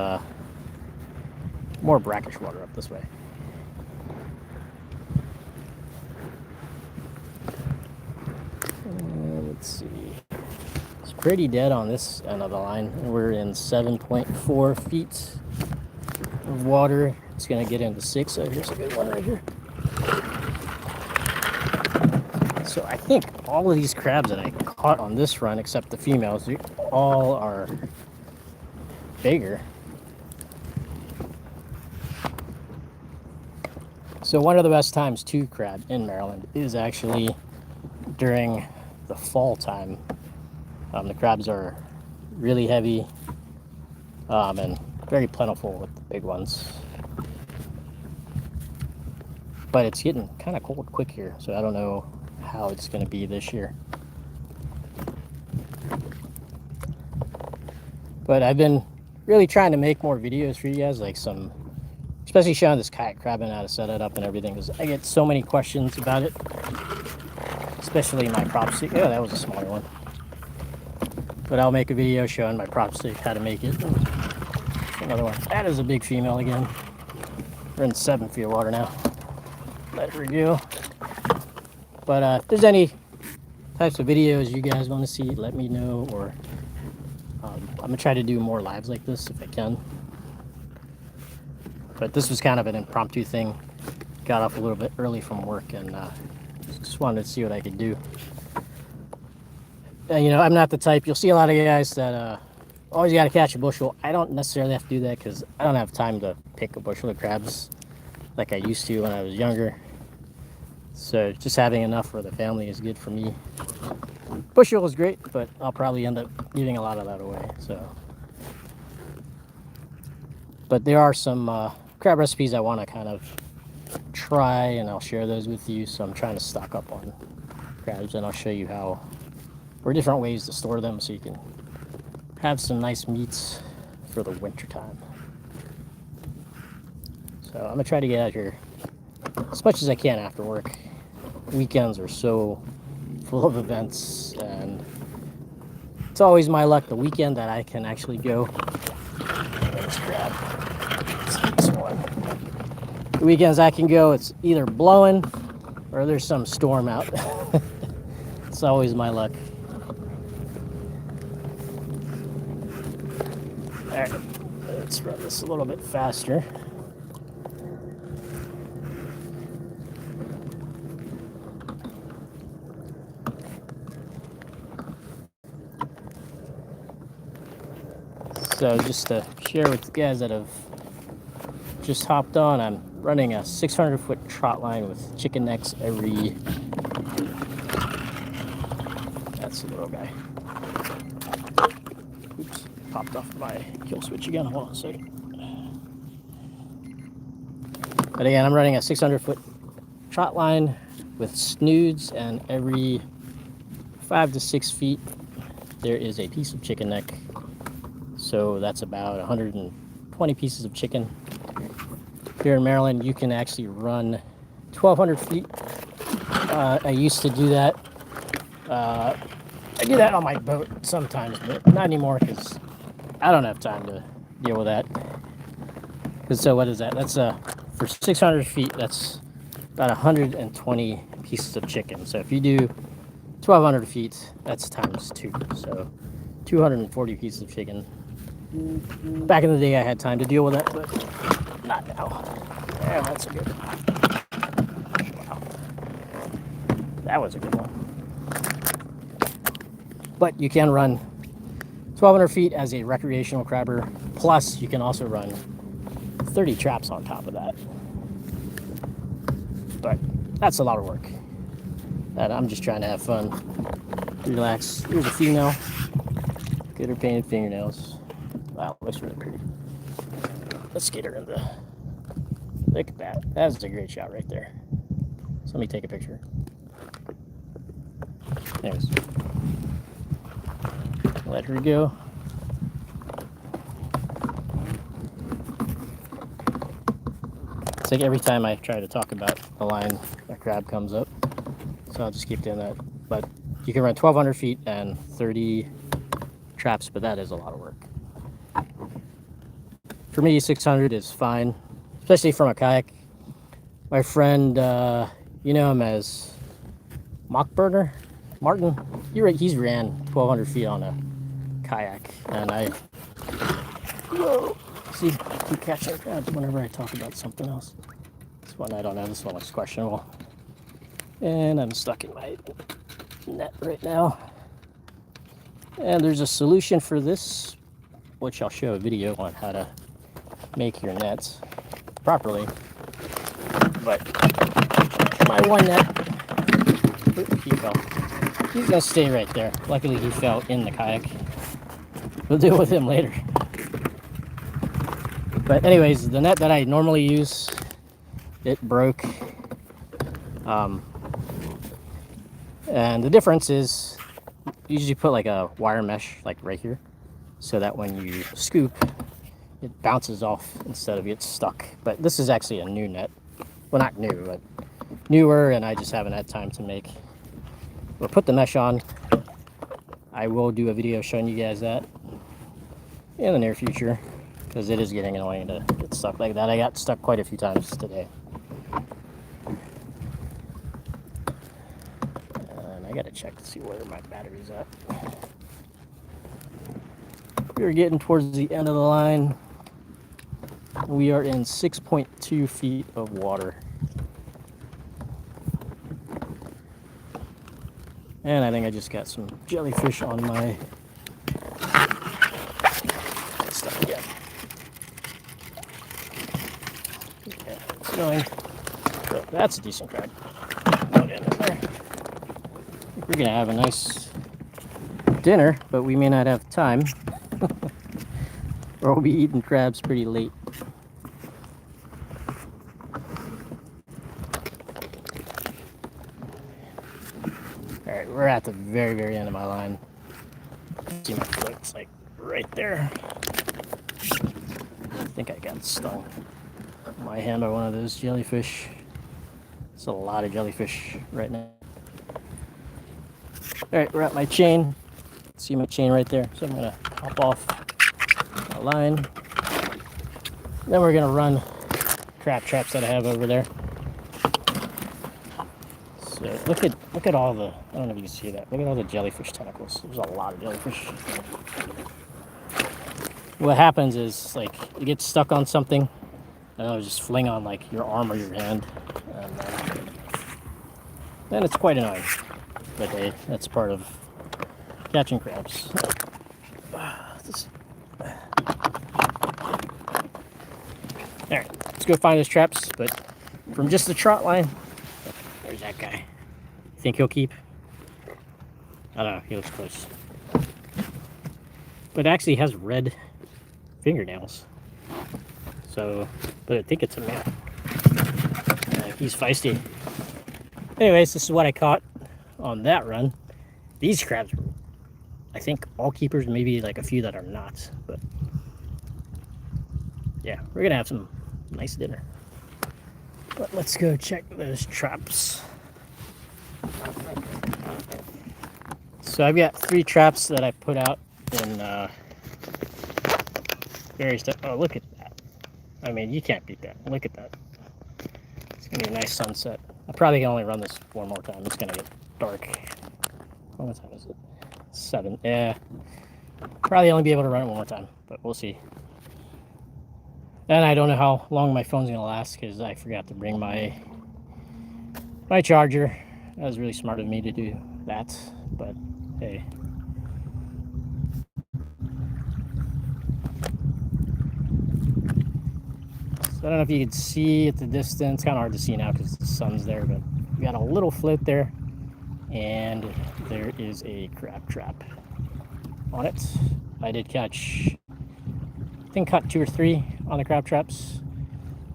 [SPEAKER 1] more brackish water up this way. Let's see. It's pretty dead on this end of the line. We're in 7.4 feet of water. It's going to get into 6. So here's a good one right here. So I think all of these crabs that I caught on this run, except the females, all are bigger. So one of the best times to crab in Maryland is actually during the fall time. The crabs are really heavy and very plentiful with the big ones. But it's getting kind of cold quick here, so I don't know how it's going to be this year. But I've been really trying to make more videos for you guys, like some, especially showing this kayak crabbing, how to set it up and everything, because I get so many questions about it, especially my prop stick. Oh, that was a smaller one. But I'll make a video showing my prop stick, how to make it. Another one. That is a big female again. We're in 7 feet of water now. Let her go. But if there's any types of videos you guys want to see, let me know. Or I'm going to try to do more lives like this if I can. But this was kind of an impromptu thing. Got off a little bit early from work and just wanted to see what I could do. You know, I'm not the type, you'll see a lot of guys that always got to catch a bushel. I don't necessarily have to do that because I don't have time to pick a bushel of crabs like I used to when I was younger. So just having enough for the family is good for me. Bushel is great, but I'll probably end up giving a lot of that away. So, but there are some crab recipes I want to kind of try, and I'll share those with you. So I'm trying to stock up on crabs, and I'll show you how, or different ways to store them so you can have some nice meats for the winter time. So I'm gonna try to get out here as much as I can after work. Weekends are so full of events, and it's always my luck the weekend that I can actually go. Let's grab this one. The weekends I can go, it's either blowing or there's some storm out. It's always my luck. All right, let's run this a little bit faster. So just to share with you guys that have just hopped on, I'm running a 600-foot trot line with chicken necks every... That's a little guy. Oops, popped off my kill switch again. Hold on a second. But again, I'm running a 600-foot trot line with snoods, and every 5 to 6 feet there is a piece of chicken neck. So that's about 120 pieces of chicken. Here in Maryland, you can actually run 1,200 feet. I used to do that. I do that on my boat sometimes, but not anymore because I don't have time to deal with that. So what is that? That's for 600 feet, that's about 120 pieces of chicken. So if you do 1,200 feet, that's times 2. So 240 pieces of chicken. Back in the day, I had time to deal with that, but not now. Yeah, that's a good one. Wow. That was a good one. But you can run 1,200 feet as a recreational crabber, plus you can also run 30 traps on top of that. But that's a lot of work. And I'm just trying to have fun, relax. Here's a female. Get her painted fingernails. Wow, looks really pretty. Let's get her in the. Look at that. That's a great shot right there. So let me take a picture. Anyways, let her go. It's like every time I try to talk about a line, a crab comes up. So I'll just keep doing that. But you can run 1,200 feet and 30 traps, but that is a lot of work. For me, 600 is fine, especially from a kayak. My friend, you know him as Mockburner, Martin. He's ran 1,200 feet on a kayak, and see, I keep catching crabs whenever I talk about something else. This one I don't know. This one looks questionable, and I'm stuck in my net right now. And there's a solution for this, which I'll show a video on how to make your nets properly. But my one net, he fell. He's gonna stay right there. Luckily he fell in the kayak. We'll deal with him later. But anyways, the net that I normally use, it broke. And the difference is, you usually put like a wire mesh like right here, so that when you scoop, it bounces off instead of gets stuck. But this is actually a new net. Well, not new, but newer, and I just haven't had time to make. We'll put the mesh on. I will do a video showing you guys that in the near future, because it is getting annoying to get stuck like that. I got stuck quite a few times today. And I gotta check to see where my battery's at. We're getting towards the end of the line. We are in 6.2 feet of water. And I think I just got some jellyfish on my stuff again. Yeah, it's annoying. But that's a decent crab. Put it in there. We're gonna have a nice dinner, but we may not have time. Or we'll be eating crabs pretty late. Alright, we're at the very, very end of my line. See my foot's like right there. I think I got stung on my hand by one of those jellyfish. It's a lot of jellyfish right now. Alright, we're at my chain. See my chain right there. So I'm gonna hop off my line. Then we're gonna run crab traps that I have over there. So look at all the, I don't know if you can see that. Look at all the jellyfish tentacles. There's a lot of jellyfish. What happens is, like, you get stuck on something, and it'll just fling on like your arm or your hand, and then it's quite annoying. But hey, that's part of catching crabs. Alright, let's go find those traps, but from just the trot line, there's that guy. Think he'll keep? I don't know, he looks close. But it actually has red fingernails. So, but I think it's a male. He's feisty. Anyways, this is what I caught on that run. These crabs were, I think, all keepers, maybe like a few that are not. But yeah, we're gonna have some nice dinner. But let's go check those traps. So I've got 3 traps that I put out in various stuff. Oh, look at that. I mean, you can't beat that. Look at that. It's gonna be a nice sunset. I probably can only run this one more time. It's gonna get dark. Oh, what time is it? 7. Yeah. Probably only be able to run it one more time, but we'll see. And I don't know how long my phone's gonna last because I forgot to bring my charger. That was really smart of me to do that, but hey. So I don't know if you can see at the distance. Kind of hard to see now because the sun's there, but We got a little float there, and there is a crab trap on it. I did catch, I think caught 2 or 3 on the crab traps.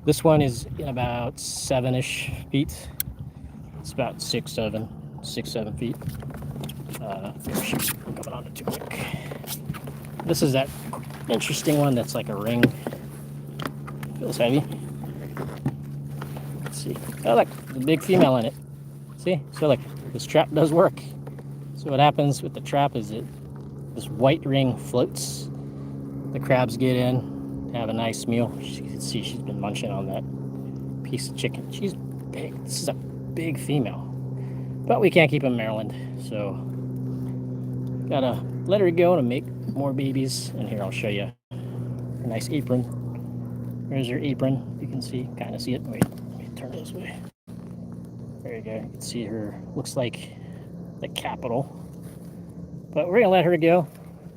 [SPEAKER 1] This one is in about 7-ish feet. It's about 6, 7 feet. Shoot, I'm coming on it too quick. This is that interesting one that's like a ring. Feels heavy. Let's see. Oh, look, there's a big female in it. See? So, like, this trap does work. So, what happens with the trap is this white ring floats. The crabs get in, have a nice meal. You can see she's been munching on that piece of chicken. She's big. This is a big female. But we can't keep them in Maryland, so gotta let her go to make more babies. And here, I'll show you her nice apron. There's her apron. You can see, kind of see it. Wait, let me turn this way. There you go. You can see her, looks like the Capitol. But we're gonna let her go.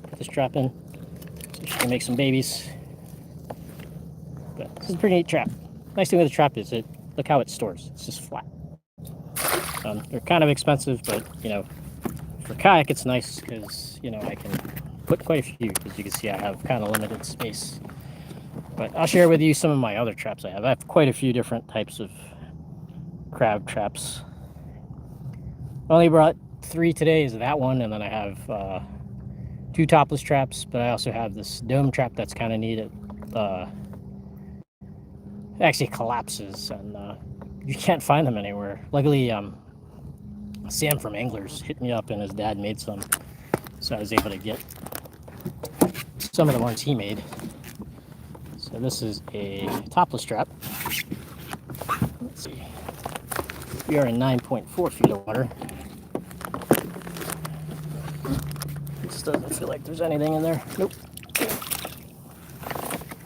[SPEAKER 1] Put this trap in so she can make some babies. But this is a pretty neat trap. Nice thing with the trap is look how it stores. It's just flat. They're kind of expensive, but you know, for kayak it's nice because you know I can put quite a few. As you can see, I have kind of limited space. But I'll share with you some of my other traps I have. I have quite a few different types of crab traps. I only brought 3 today, is that one, and then I have 2 topless traps, but I also have this dome trap that's kind of neat. It actually collapses, and you can't find them anywhere. Luckily, Sam from Anglers hit me up, and his dad made some, so I was able to get some of the ones he made. So this is a topless trap. Let's see. We are in 9.4 feet of water. This doesn't feel like there's anything in there. Nope.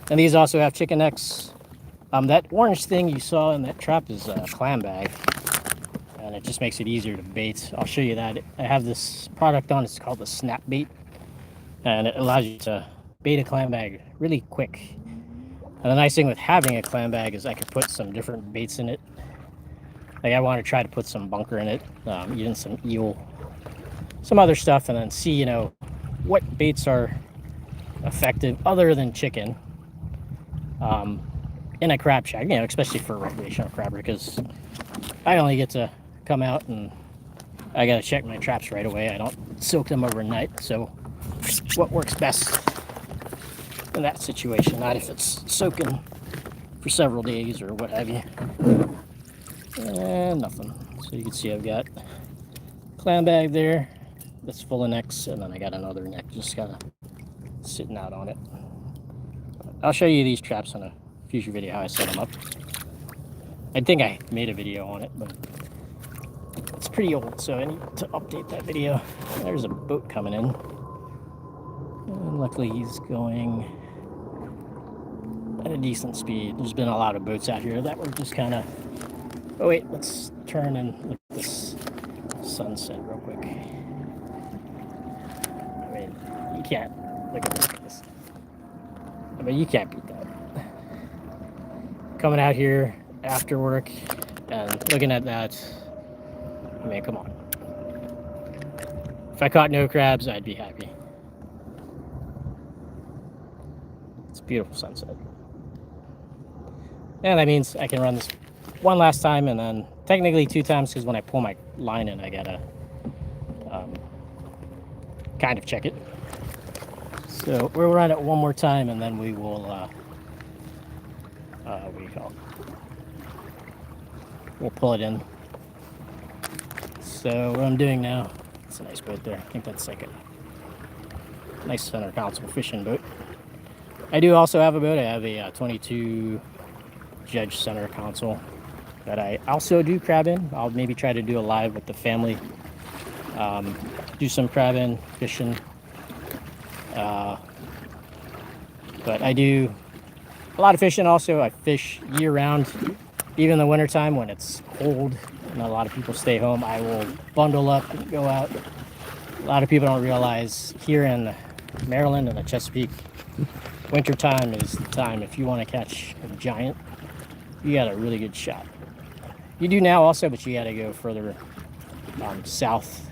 [SPEAKER 1] And these also have chicken necks. That orange thing you saw in that trap is a clam bag, and it just makes it easier to bait. I'll show you that. I have this product on. It's called the Snap Bait, and it allows you to bait a clam bag really quick. And the nice thing with having a clam bag is I could put some different baits in it. Like I want to try to put some bunker in it, even some eel, some other stuff, and then see, you know, what baits are effective other than chicken in a crab shack, you know, especially for recreational crabber, because I only get to come out and I got to check my traps right away. I don't soak them overnight. So what works best in that situation, not if it's soaking for several days or what have you. And nothing. So you can see I've got clam bag there that's full of necks, and then I got another neck just kind of sitting out on it. I'll show you these traps in a future video, how I set them up. I think I made a video on it, but it's pretty old, so I need to update that video. There's a boat coming in, and luckily he's going at a decent speed. There's been a lot of boats out here that were just kind of... Oh wait, let's turn and look at this sunset real quick. I mean, you can't look at this. I mean, you can't beat that. Coming out here after work and looking at that, I mean, come on. If I caught no crabs, I'd be happy. It's a beautiful sunset. And that means I can run this one last time, and then technically 2 times, because when I pull my line in, I gotta kind of check it. So we'll run it one more time, and then we will what do you call it? We'll pull it in. So what I'm doing now, it's a nice boat there. I think that's like a nice center console fishing boat. I do also have a boat. I have a 22 Judge center console that I also do crab in. I'll maybe try to do a live with the family, do some crabbing, fishing. But I do a lot of fishing also. I fish year round, even in the wintertime when it's cold and a lot of people stay home. I will bundle up and go out. A lot of people don't realize here in Maryland and the Chesapeake, wintertime is the time if you want to catch a giant, you got a really good shot. You do now also, but you got to go further south.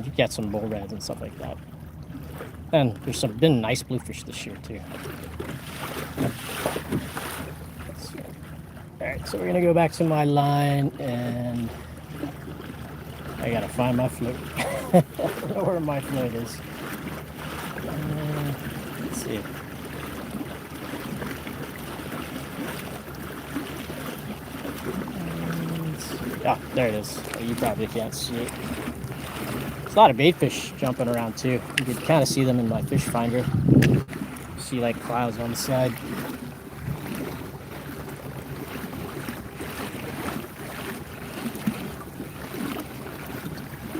[SPEAKER 1] You get some bull reds and stuff like that. And there's been nice bluefish this year too. All right, so we're gonna go back to my line, and I gotta find my float. I don't know where my float is. Let's see. Oh, there it is. You probably can't see it. There's a lot of bait fish jumping around too. You can kind of see them in my fish finder. See like clouds on the side.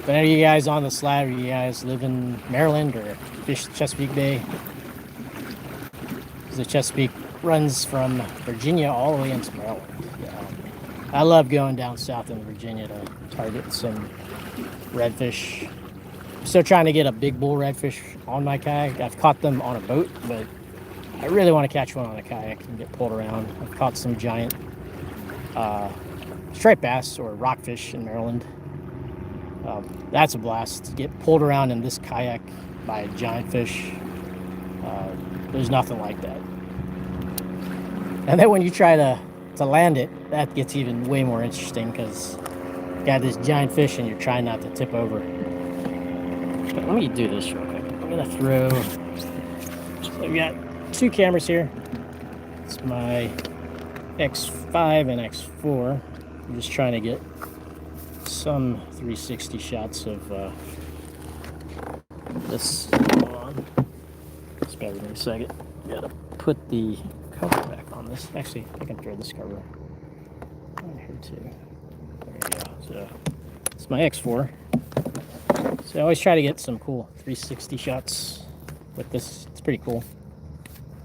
[SPEAKER 1] But any of you guys on the slab, you guys live in Maryland or fish Chesapeake Bay? The Chesapeake runs from Virginia all the way into Maryland. I love going down south in Virginia to target some redfish. I'm still trying to get a big bull redfish on my kayak. I've caught them on a boat, but I really want to catch one on a kayak and get pulled around. I've caught some giant striped bass or rockfish in Maryland. That's a blast to get pulled around in this kayak by a giant fish. There's nothing like that. And then when you try to land it, that gets even way more interesting because you got this giant fish and you're trying not to tip over. But let me do this real quick. I'm gonna throw. So I've got two cameras here. It's my X5 and X4. I'm just trying to get some 360 shots of this on. Just bear with me a second. Gotta put the cover back on this. Actually, I can throw this cover on here too. There you go. So it's my X4. So I always try to get some cool 360 shots with this. It's pretty cool.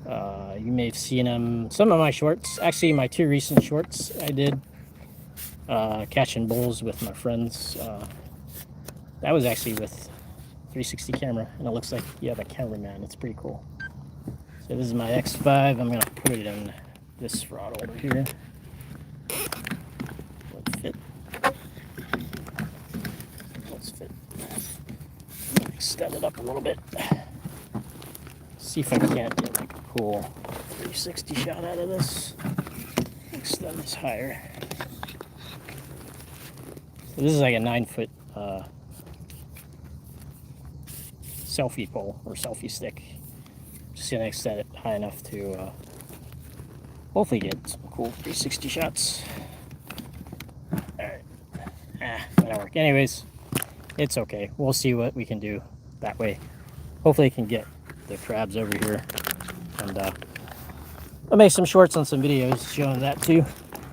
[SPEAKER 1] You may have seen them. Some of my shorts, actually my two recent shorts I did catching bulls with my friends. That was actually with 360 camera, and it looks like you have a cameraman. It's pretty cool. So this is my X5. I'm gonna put it in this rod holder here. Let's fit. Let's fit. Extend it up a little bit. See if I can't get like a cool 360 shot out of this. Extend this higher. So this is like a 9-foot selfie pole or selfie stick. Just gonna extend it high enough to hopefully get some cool 360 shots. Alright. That'll work. Anyways, it's okay. We'll see what we can do that way. Hopefully I can get the crabs over here. And I'll make some shorts on some videos showing that too.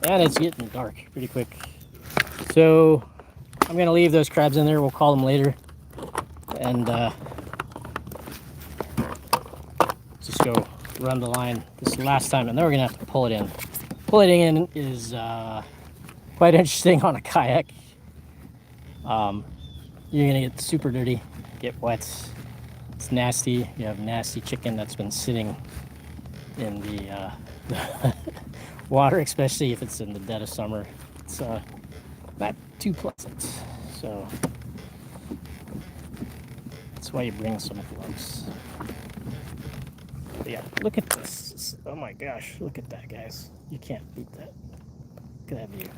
[SPEAKER 1] And it's getting dark pretty quick. So I'm gonna leave those crabs in there. We'll call them later. And just go run the line this last time, and then we're gonna have to pull it in. Pulling it in is quite interesting on a kayak. You're gonna get super dirty, get wet. It's nasty. You have nasty chicken that's been sitting in the water, especially if it's in the dead of summer. It's not too pleasant. So that's why you bring some gloves. But yeah, look at this. Oh my gosh, look at that, guys. You can't beat that. Look at that view.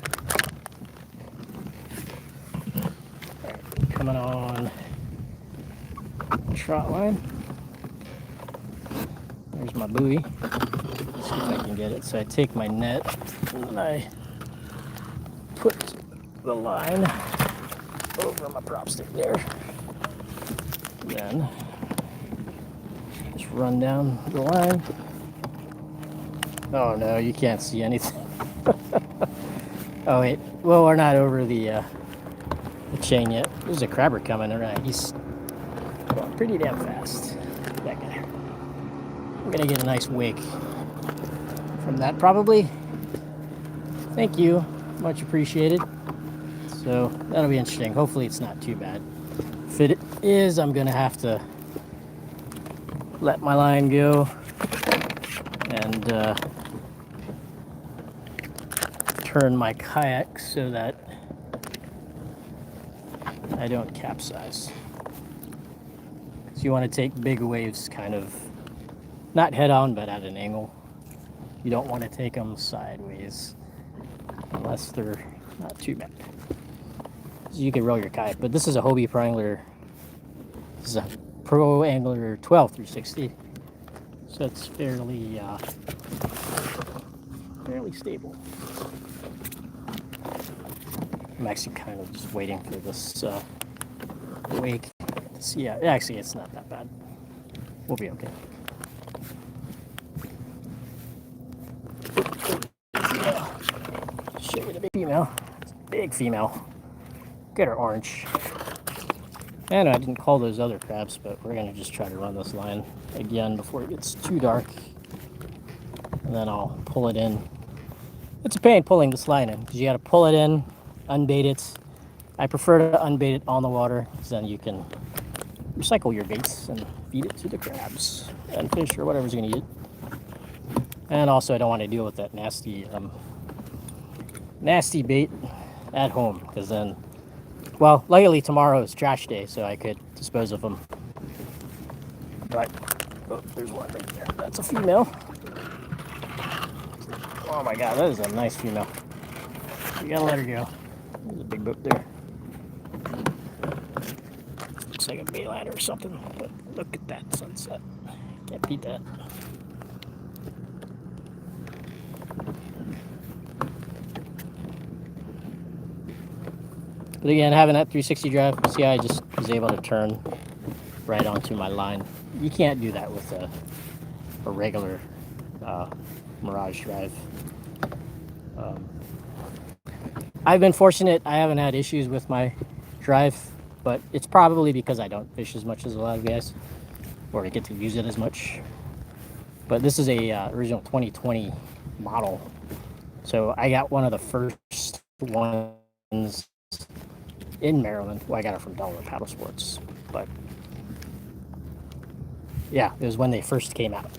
[SPEAKER 1] All right, coming on trot line. There's my buoy. Let's see if I can get it. So I take my net and then I put the line over my prop stick there. Then just run down the line. Oh no, you can't see anything. Oh wait, well we're not over the chain yet. There's a crabber coming around. He's going pretty damn fast. That guy. I'm gonna get a nice wake from that probably. Thank you, much appreciated. So that'll be interesting. Hopefully it's not too bad. If it is, I'm gonna have to let my line go and turn my kayak so that I don't capsize. So you want to take big waves kind of, not head on, but at an angle. You don't want to take them sideways unless they're not too bad. So you can roll your kayak, but this is a Hobie Pro Angler. This is a Pro Angler 12 360. So it's fairly stable. I'm actually kind of just waiting for this wake to see. Yeah, actually, it's not that bad. We'll be okay. Show you the big female. Big female. Get her orange. And I didn't call those other crabs, but we're gonna just try to run this line again before it gets too dark. And then I'll pull it in. It's a pain pulling this line in because you gotta pull it in, unbait it. I prefer to unbait it on the water because then you can recycle your baits and feed it to the crabs and fish or whatever's gonna eat it. And also I don't want to deal with that nasty bait at home because then, well, luckily tomorrow is trash day, so I could dispose of them. But, oh, there's one right there. That's a female. Oh my god, that is a nice female. You gotta let her go. There's a big boat there. Looks like a bayliner or something, but look at that sunset. Can't beat that. But again, having that 360 drive, see how I just was able to turn right onto my line. You can't do that with a regular Mirage drive. I've been fortunate. I haven't had issues with my drive, but it's probably because I don't fish as much as a lot of guys, or I get to use it as much. But this is a original 2020 model, so I got one of the first ones in Maryland. Well, I got it from Delaware Paddle Sports, but yeah, it was when they first came out.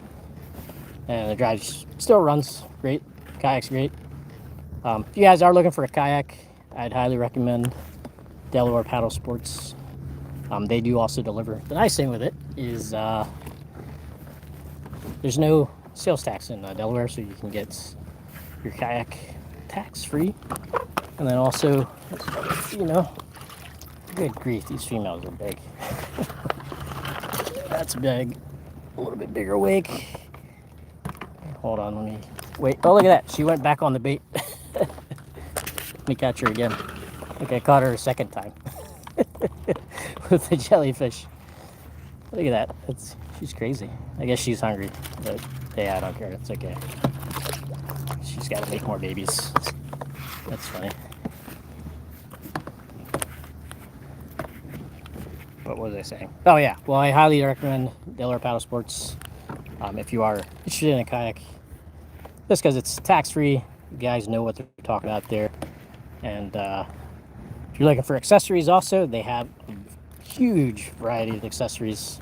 [SPEAKER 1] And the drive still runs great. Kayak's great. If you guys are looking for a kayak, I'd highly recommend Delaware Paddle Sports. They do also deliver. The nice thing with it is there's no sales tax in Delaware, so you can get your kayak tax free. And then also, good grief, these females are big. That's big. A little bit bigger wake. Hold on, let me wait. Oh, look at that. She went back on the bait. Let me catch her again. Okay, I caught her a second time with the jellyfish. Look at that. She's crazy. I guess she's hungry, but yeah, I don't care. It's okay. She's got to make more babies. That's funny. What was I saying? Oh yeah, well, I highly recommend Delaware Paddle Sports if you are interested in a kayak. Just because it's tax-free, you guys know what they're talking about there. And if you're looking for accessories also, they have a huge variety of accessories,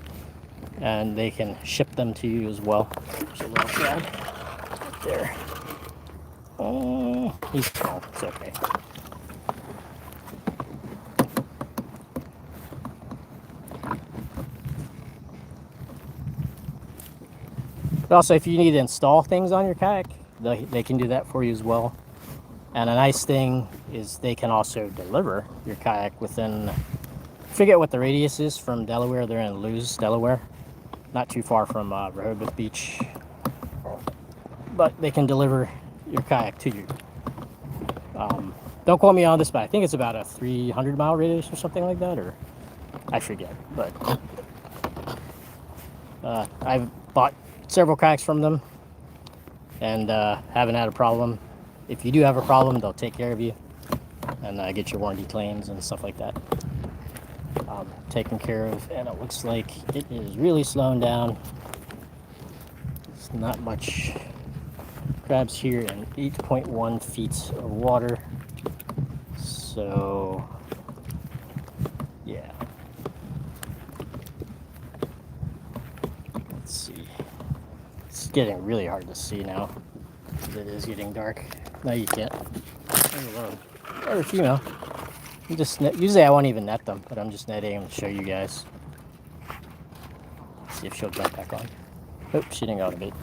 [SPEAKER 1] and they can ship them to you as well. There's a little crab right there. Oh, he's small, it's okay. But also, if you need to install things on your kayak, they can do that for you as well. And a nice thing is they can also deliver your kayak within, I forget what the radius is from Delaware. They're in Lewes, Delaware, not too far from Rehoboth Beach. But they can deliver your kayak to you. Don't quote me on this, but I think it's about a 300-mile radius or something like that, or I forget. But I've bought several kayaks from them and haven't had a problem. If you do have a problem, they'll take care of you and get your warranty claims and stuff like that taken care of. And it looks like it is really slowing down. It's not much crabs here in 8.1 feet of water. So yeah, let's see. It's getting really hard to see now. It is getting dark. Now you can't Another female. Usually I won't even net them, but I'm just netting them to show you guys. See if she'll jump back on. Oh, she didn't go on a bait.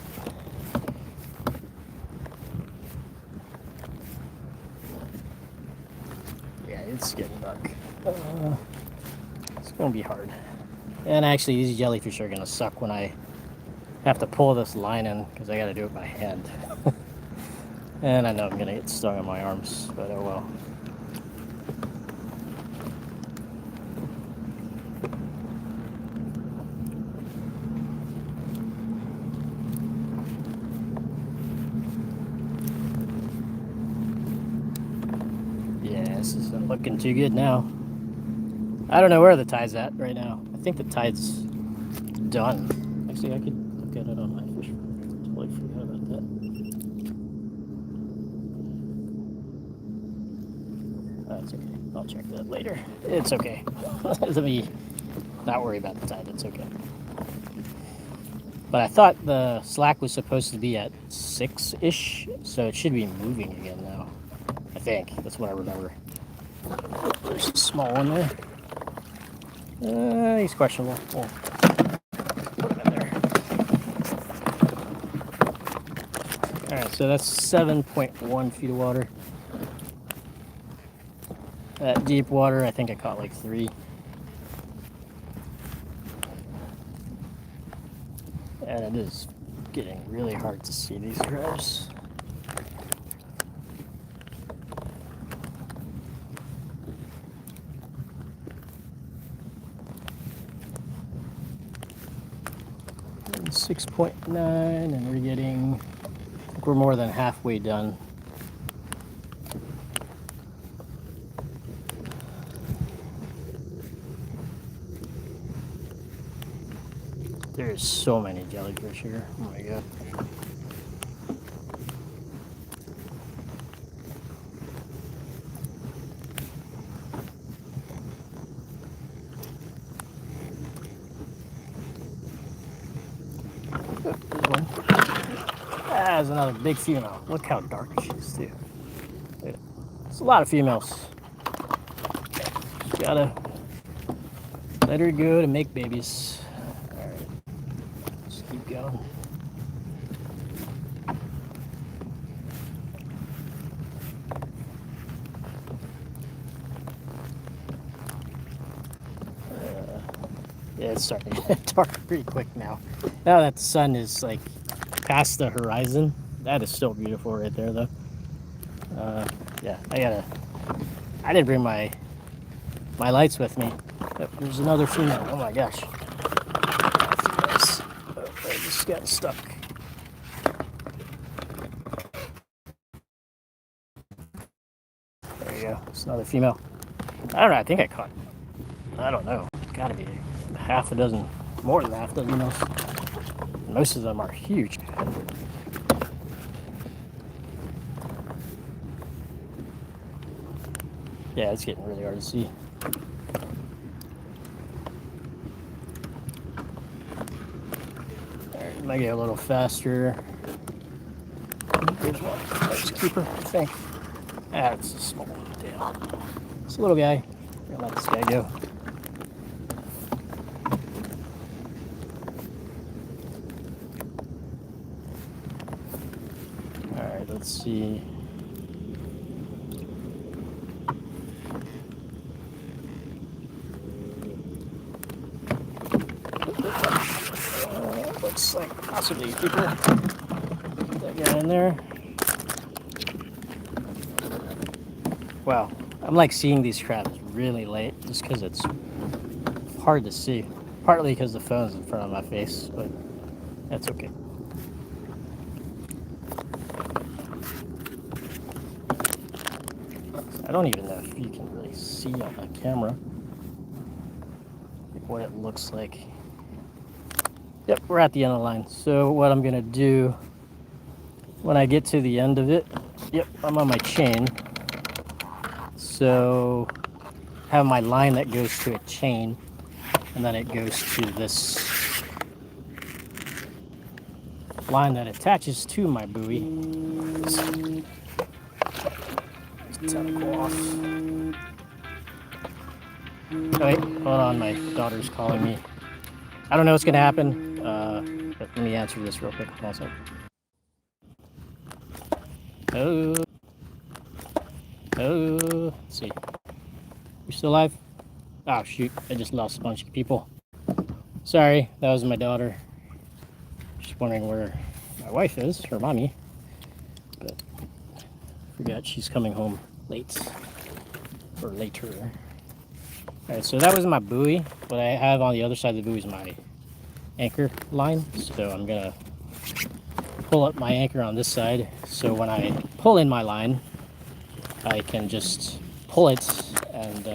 [SPEAKER 1] Yeah, it's getting dark. It's gonna be hard. And actually, these jellyfish are gonna suck when I have to pull this line in because I gotta do it by hand. And I know I'm gonna get stung on my arms, but oh well. Yeah, this isn't looking too good now. I don't know where the tide's at right now. I think the tide's done. Actually, I could look at it on my fish. Totally forgot about that. That's okay. I'll check that later. It's okay. Let me not worry about the tide. It's okay. But I thought the slack was supposed to be at 6-ish, so it should be moving again now. I think. That's what I remember. There's a small one there. He's questionable. We'll put him in there. Alright, so that's 7.1 feet of water. That deep water, I think I caught like 3. And it is getting really hard to see these crabs. And 6.9, and we're getting, I think we're more than halfway done. There's so many jellyfish here. Oh my god. Oh, there's one. There's another big female. Look how dark she is too. It's a lot of females. Just gotta let her go to make babies. Keep going. Yeah, it's starting to get dark pretty quick now. Now that the sun is like past the horizon, that is still beautiful right there though. Yeah, I didn't bring my lights with me. Oh, there's another female. Oh my gosh. I just got stuck. There you go. It's another female. I don't know. I think I caught. I don't know. It's got to be half a dozen, more than half a dozen males. Most of them are huge. Yeah, it's getting really hard to see. Might get a little faster. There's one. Let's keep her, I think. It's a small one. Damn. It's a little guy. I'm gonna let this guy go. Alright, let's see. Looks like possibly a keeper. Put that guy in there. Wow, I'm like seeing these crabs really late just because it's hard to see. Partly because the phone's in front of my face, but that's okay. I don't even know if you can really see on the camera what it looks like. Yep, we're at the end of the line. So what I'm gonna do when I get to the end of it, yep, I'm on my chain. So I have my line that goes to a chain, and then it goes to this line that attaches to my buoy. tentacle off. Oh, wait, hold on, my daughter's calling me. I don't know what's gonna happen, but let me answer this real quick. Also, oh, let's see. You still alive? Oh shoot! I just lost a bunch of people. Sorry, that was my daughter. Just wondering where my wife is, her mommy. But forgot she's coming home late or later. All right, so that was my buoy. What I have on the other side of the buoy is my anchor line. So I'm gonna pull up my anchor on this side. So when I pull in my line, I can just pull it and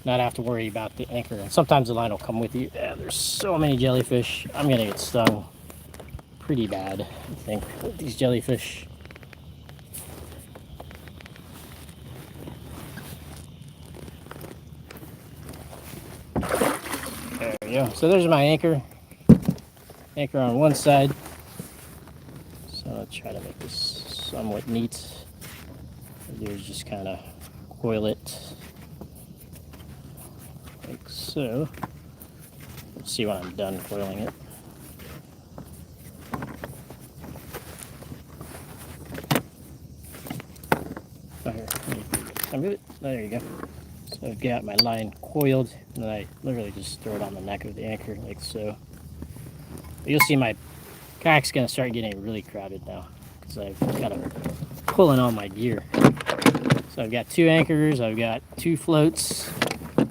[SPEAKER 1] not have to worry about the anchor. And sometimes the line will come with you. Yeah, there's so many jellyfish. I'm gonna get stung pretty bad, I think, with these jellyfish. There we go. So there's my anchor. Anchor on one side. So I'll try to make this somewhat neat. There's just kind of coil it like so. We'll see when I'm done coiling it. Oh, here, can I move it? There you go. So I've got my line coiled, and then I literally just throw it on the neck of the anchor like so. You'll see my kayak's gonna start getting really crowded now because I've got to pull in all my gear. So I've got 2 anchors, I've got 2 floats,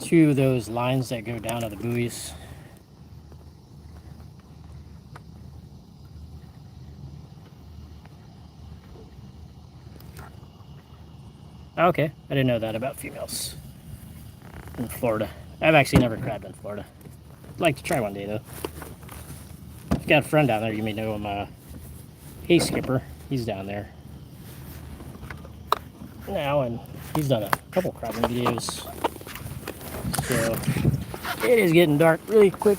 [SPEAKER 1] 2 of those lines that go down to the buoys. Okay, I didn't know that about females in Florida. I've actually never crabbed in Florida. I'd like to try one day though. I've got a friend down there, you may know him, Hey Skipper. He's down there now, and he's done a couple crabbing videos. So it is getting dark really quick.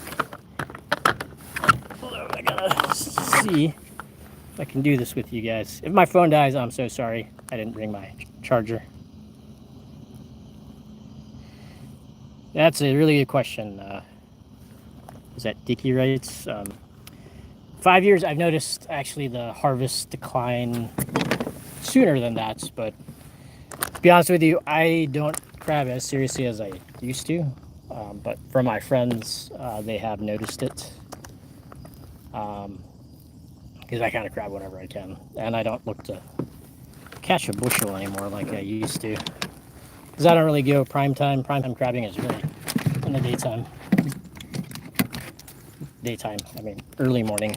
[SPEAKER 1] Although I gotta see if I can do this with you guys. If my phone dies, I'm so sorry. I didn't bring my charger. That's a really good question. Is that Dicky writes? 5 years, I've noticed actually the harvest decline sooner than that, but to be honest with you, I don't crab as seriously as I used to. But from my friends, they have noticed it. Because I kind of crab whenever I can, and I don't look to catch a bushel anymore like I used to. Because I don't really go prime time. Prime time crabbing is really in the daytime. Daytime, I mean early morning.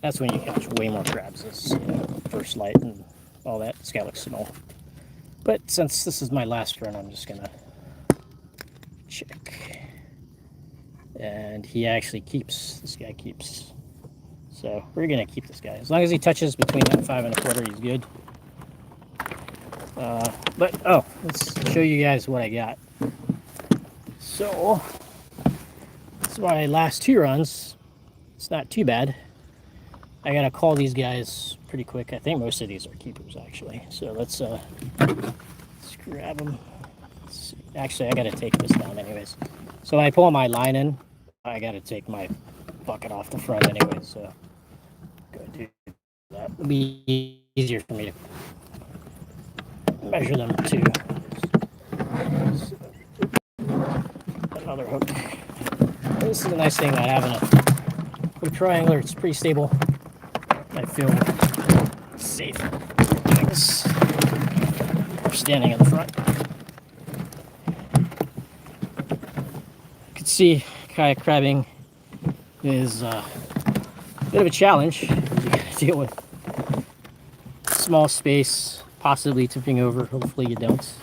[SPEAKER 1] That's when you catch way more crabs. It's, you know, first light and all that. This guy looks small. But since this is my last run, I'm just gonna check. And he actually keeps. This guy keeps. So we're gonna keep this guy. As long as he touches between that 5 1/4, he's good. But let's show you guys what I got. So that's my last 2 runs. It's not too bad. I gotta call these guys pretty quick. I think most of these are keepers actually. So let's grab them. Actually, I gotta take this down anyways. So when I pull my line in, I gotta take my bucket off the front anyways. So go do that. It'll be easier for me to measure them too. So, another hook. This is a nice thing about having a quick triangler. It's pretty stable. I feel safe doing this. We're standing in the front. You can see kayak crabbing is a bit of a challenge. You gotta deal with small space, possibly tipping over. Hopefully you don't.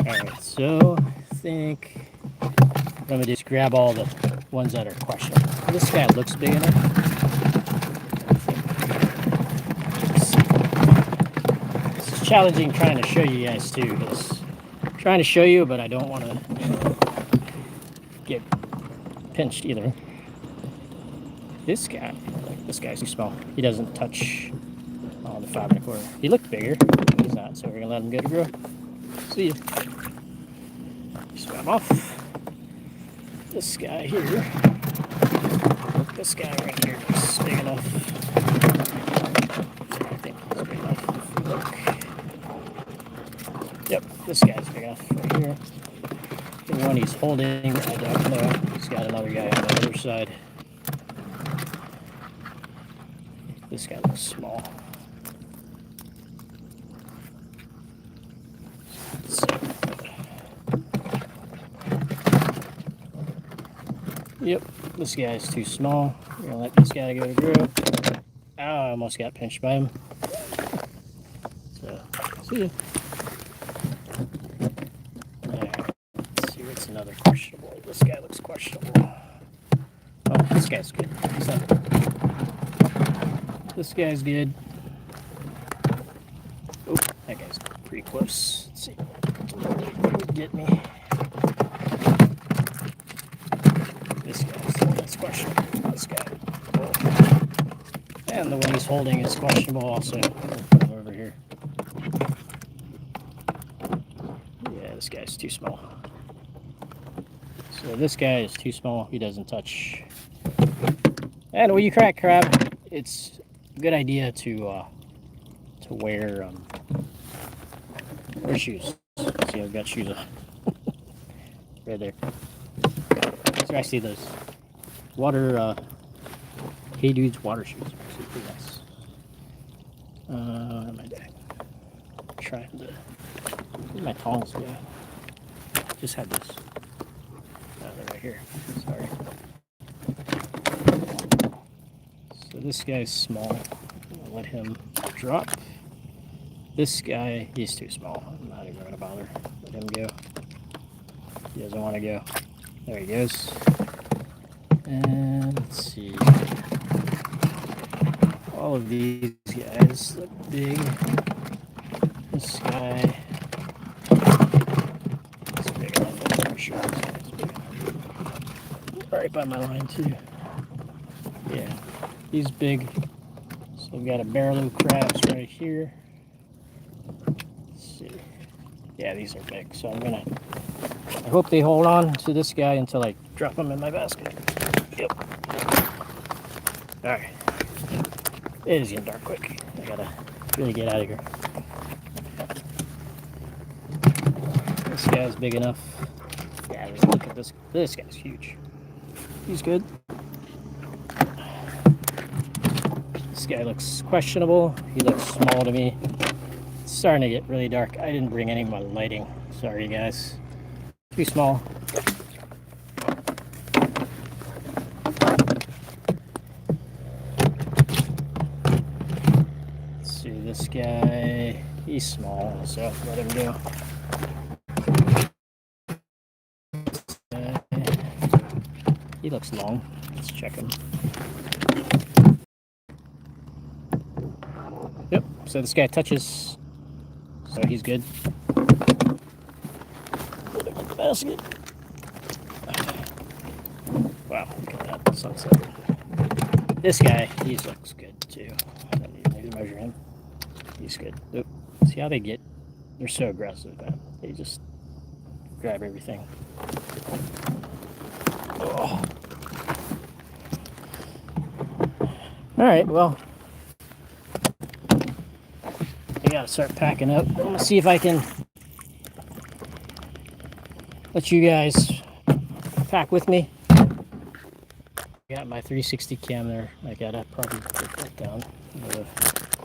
[SPEAKER 1] Alright, so I think I'm gonna just grab all the ones that are questionable. This guy looks big enough. It's challenging trying to show you guys too. Because I'm trying to show you, but I don't want to get pinched either. This guy's too small. He doesn't touch the 5 1/4. He looked bigger. He's not, so we're gonna let him go to grow. See ya. Swim off. This guy here. This guy right here is big enough. I think he's big enough. Look. Yep, this guy's big enough right here. The one he's holding, I don't know. He's got another guy on the other side. This guy looks small. So, yep, this guy is too small. We're gonna let this guy go to grow. Oh, I almost got pinched by him. So, see ya. Alright, let's see what's another questionable. This guy looks questionable. Oh, this guy's good. This guy's good. Oh, that guy's pretty close. Let's see. Get me. This guy's questionable. This guy. And the one he's holding is questionable also. I'll put him over here. Yeah, this guy's too small. So this guy is too small. He doesn't touch. And when you crack crab, it's a good idea to wear shoes. See, I've got shoes on. Right there. So I see those water Hey Dude's water shoes. Actually pretty nice. What am I doing? Trying to. Where's my tongs go? Just had this. Oh, they're right here. Sorry. So this guy's small. I'm gonna let him drop. This guy, he's too small. I'm not even gonna bother. Let him go. He doesn't want to go. There he goes. And let's see. All of these guys look big. This guy is big enough. I'm sure this guy's big enough. Right by my line too. Yeah, he's big. So we've got a barrel crabs right here. Let's see. Yeah, these are big. So I hope they hold on to this guy until I drop them in my basket. Yep. Alright. It is getting dark quick. I gotta really get out of here. This guy's big enough. Yeah, look at this. This guy's huge. He's good. This guy looks questionable. He looks small to me. It's starting to get really dark. I didn't bring any of my lighting. Sorry, guys. Too small. Let's see, this guy, he's small, so let him go. He looks long. Let's check him. Yep, so this guy touches, so he's good. Put him in the basket. Wow, look at that sunset. This guy, he looks good too. I need to measure him. He's good. Oop. See how they get? They're so aggressive, man. They just grab everything. Oh. All right, well, I gotta start packing up. I'm gonna see if I can let you guys pack with me. Got my 360 cam there. I gotta probably put that down.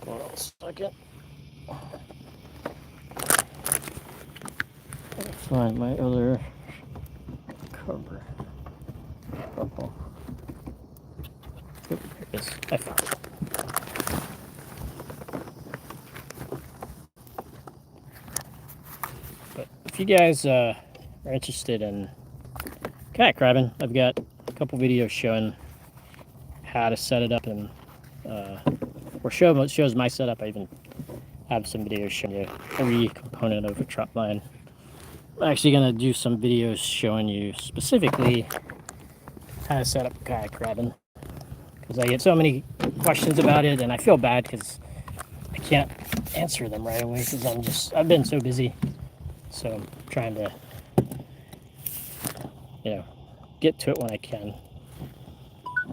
[SPEAKER 1] Hold on a second. Gotta find my other cover. Oh. There it is. I found it. But if you guys are interested in kayak crabbing, I've got a couple videos showing how to set it up and or shows my setup. I even have some videos showing you every component of a trot line. I'm actually going to do some videos showing you specifically how to set up kayak crabbing, because I get so many questions about it, and I feel bad because I can't answer them right away because I've been so busy. So I'm trying to, get to it when I can.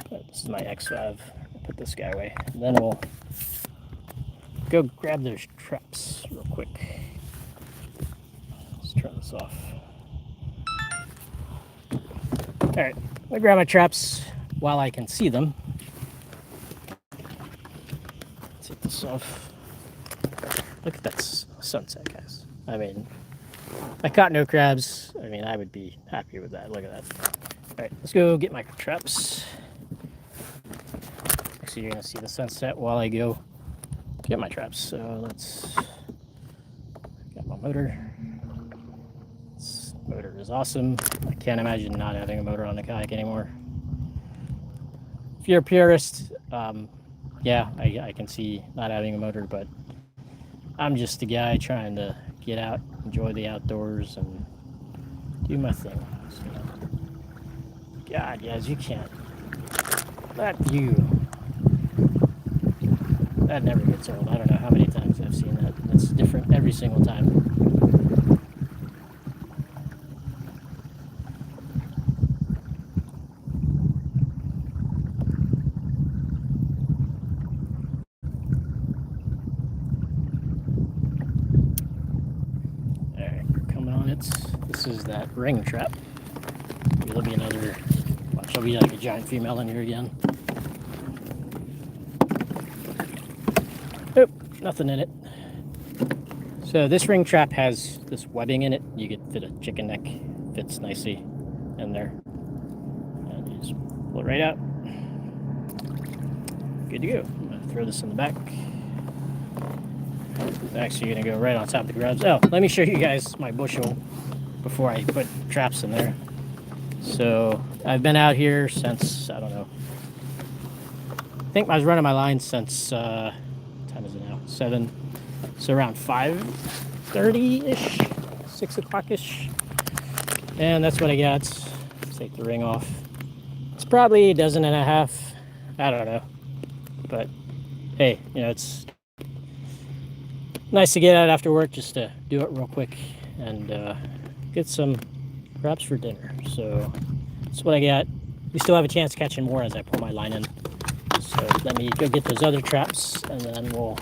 [SPEAKER 1] But this is my X5. I'll put this guy away. And then we'll go grab those traps real quick. Let's turn this off. All right, I'll grab my traps while I can see them. Take this off. Look at that sunset, guys. I mean, I caught no crabs. I mean, I would be happy with that. Look at that. All right, let's go get my traps. Actually, you're gonna see the sunset while I go get my traps. So let's get my motor. This motor is awesome. I can't imagine not having a motor on the kayak anymore. If you're a purist, yeah, I can see not having a motor, but I'm just a guy trying to get out, enjoy the outdoors, and do my thing. So, God, guys, you can't. That view, that never gets old. I don't know how many times I've seen that. It's different every single time. All right, coming on it. This is that ring trap. There'll be another. Watch, there'll be like a giant female in here again. Nope, nothing in it. So this ring trap has this webbing in it. You could fit a chicken neck. Fits nicely in there. And you just pull it right out. Good to go. I'm gonna throw this in the back. It's actually gonna go right on top of the grubs. Oh, let me show you guys my bushel before I put traps in there. So I've been out here since, I don't know, I think I was running my line since, what time is it now? 7, so around 5:30-ish, 6 o'clock-ish. And that's what I got. Let's take the ring off. It's probably a dozen and a half, I don't know. But hey, it's nice to get out after work just to do it real quick and get some crabs for dinner. So that's what I got. We still have a chance catching more as I pull my line in. So let me go get those other traps and then we'll